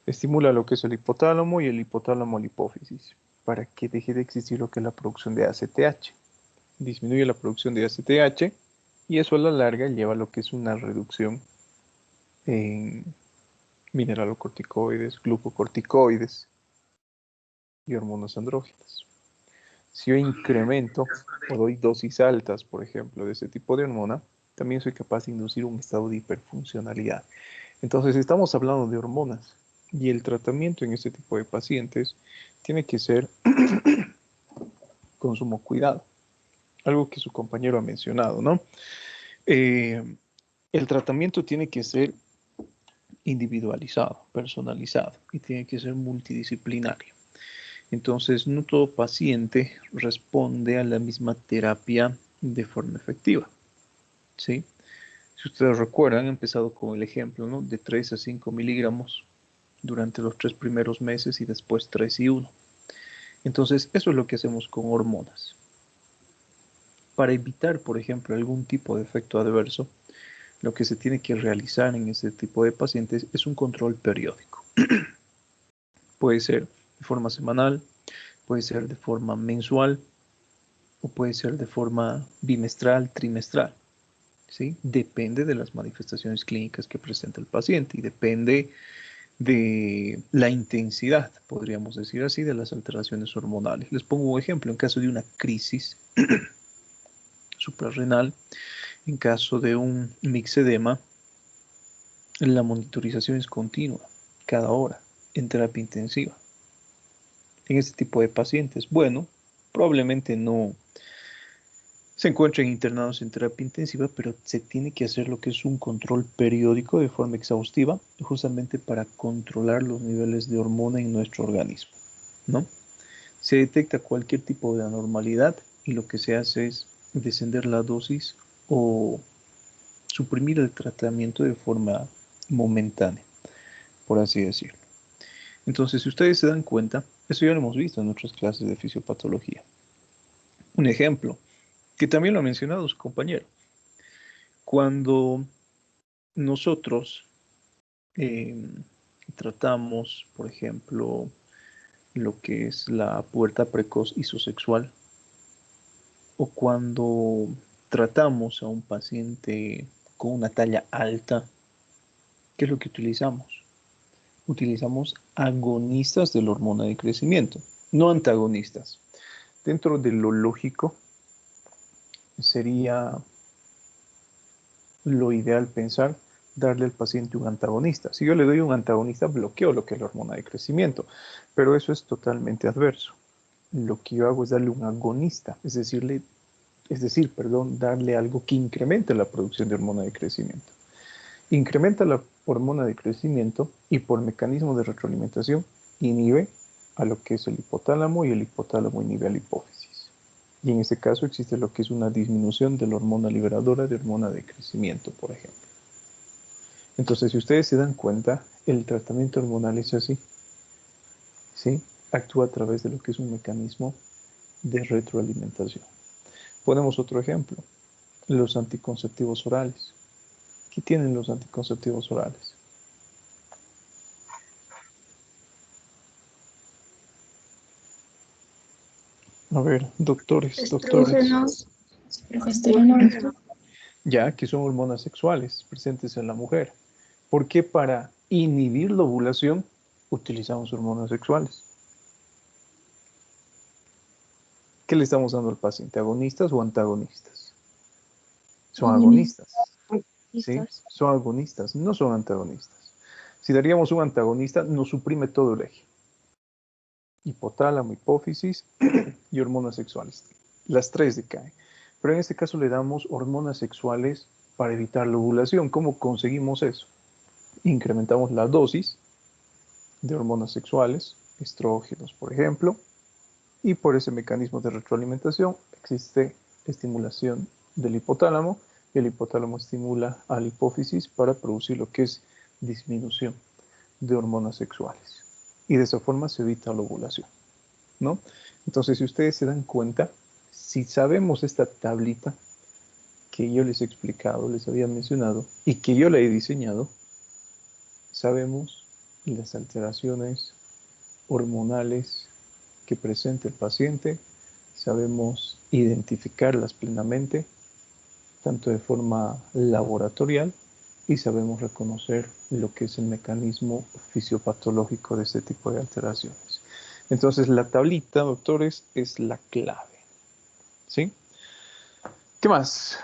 Estimula lo que es el hipotálamo y el hipotálamo a la hipófisis para que deje de existir lo que es la producción de ACTH. Disminuye la producción de ACTH y eso a la larga lleva a lo que es una reducción en mineralocorticoides, glucocorticoides y hormonas andrógenas. Si yo incremento o doy dosis altas, por ejemplo, de ese tipo de hormona, también soy capaz de inducir un estado de hiperfuncionalidad. Entonces, estamos hablando de hormonas y el tratamiento en este tipo de pacientes tiene que ser con sumo cuidado. Algo que su compañero ha mencionado, ¿no? El tratamiento tiene que ser individualizado, personalizado y tiene que ser multidisciplinario. Entonces, no todo paciente responde a la misma terapia de forma efectiva, ¿sí? Si ustedes recuerdan, he empezado con el ejemplo, ¿no? De 3 a 5 miligramos durante los 3 primeros meses y después 3 y 1. Entonces, eso es lo que hacemos con hormonas. Para evitar, por ejemplo, algún tipo de efecto adverso, lo que se tiene que realizar en ese tipo de pacientes es un control periódico. Puede ser de forma semanal, puede ser de forma mensual o puede ser de forma bimestral, trimestral. ¿Sí? Depende de las manifestaciones clínicas que presenta el paciente y depende de la intensidad, podríamos decir así, de las alteraciones hormonales. Les pongo un ejemplo, en caso de una crisis suprarrenal, en caso de un mixedema, la monitorización es continua, cada hora, en terapia intensiva. En este tipo de pacientes, bueno, probablemente no se encuentran internados en terapia intensiva, pero se tiene que hacer lo que es un control periódico de forma exhaustiva, justamente para controlar los niveles de hormona en nuestro organismo, ¿no? Se detecta cualquier tipo de anormalidad y lo que se hace es descender la dosis o suprimir el tratamiento de forma momentánea, por así decirlo. Entonces, si ustedes se dan cuenta, eso ya lo hemos visto en nuestras clases de fisiopatología. Un ejemplo, que también lo ha mencionado su compañero. Cuando nosotros tratamos, por ejemplo, lo que es la pubertad precoz isosexual, o cuando tratamos a un paciente con una talla alta, ¿qué es lo que utilizamos? Utilizamos agonistas de la hormona de crecimiento, no antagonistas. Dentro de lo lógico, sería lo ideal pensar darle al paciente un antagonista. Si yo le doy un antagonista, bloqueo lo que es la hormona de crecimiento, pero eso es totalmente adverso. Lo que yo hago es darle un agonista, es decir, darle algo que incremente la producción de hormona de crecimiento. Incrementa la hormona de crecimiento y por mecanismo de retroalimentación inhibe a lo que es el hipotálamo y el hipotálamo inhibe a la hipófisis. Y en este caso existe lo que es una disminución de la hormona liberadora de hormona de crecimiento, por ejemplo. Entonces, si ustedes se dan cuenta, el tratamiento hormonal es así, ¿sí? Actúa a través de lo que es un mecanismo de retroalimentación. Ponemos otro ejemplo, los anticonceptivos orales. ¿Qué tienen los anticonceptivos orales? A ver, doctores. Estrógenos. Ya, que son hormonas sexuales presentes en la mujer. ¿Por qué para inhibir la ovulación utilizamos hormonas sexuales? ¿Qué le estamos dando al paciente? ¿Agonistas o antagonistas? Son agonistas. ¿Sí? Son agonistas, no son antagonistas. Si daríamos un antagonista, nos suprime todo el eje. Hipotálamo, hipófisis y hormonas sexuales. Las tres decaen. Pero en este caso le damos hormonas sexuales para evitar la ovulación. ¿Cómo conseguimos eso? Incrementamos la dosis de hormonas sexuales, estrógenos, por ejemplo, y por ese mecanismo de retroalimentación existe estimulación del hipotálamo, y el hipotálamo estimula a la hipófisis para producir lo que es disminución de hormonas sexuales. Y de esa forma se evita la ovulación, ¿no? Entonces, si ustedes se dan cuenta, si sabemos esta tablita que yo les he explicado, les había mencionado, y que yo la he diseñado, sabemos las alteraciones hormonales que presenta el paciente, sabemos identificarlas plenamente, tanto de forma laboratorial, y sabemos reconocer lo que es el mecanismo fisiopatológico de este tipo de alteraciones. Entonces, la tablita, doctores, es la clave. ¿Sí? ¿Qué más?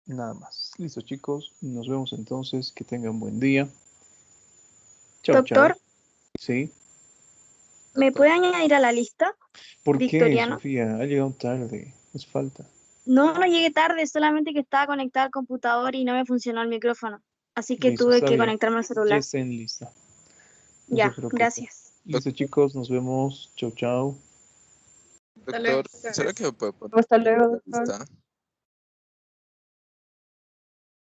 Nada más. Listo, chicos. Nos vemos entonces. Que tengan buen día. Chao, Doctor, chao. Sí. ¿me puede añadir a la lista? ¿Por qué, Victoriano. Sofía? Ha llegado tarde. Es falta. No, no llegué tarde, solamente que estaba conectada al computador y no me funcionó el micrófono. Así que Listo, tuve está que bien. conectarme al Ya celular. está en lista. No se Ya, preocupe. gracias. Listo, chicos. Nos vemos. Chao, chao. Doctor, ¿será que me puede poner Hasta luego, la doctor. lista?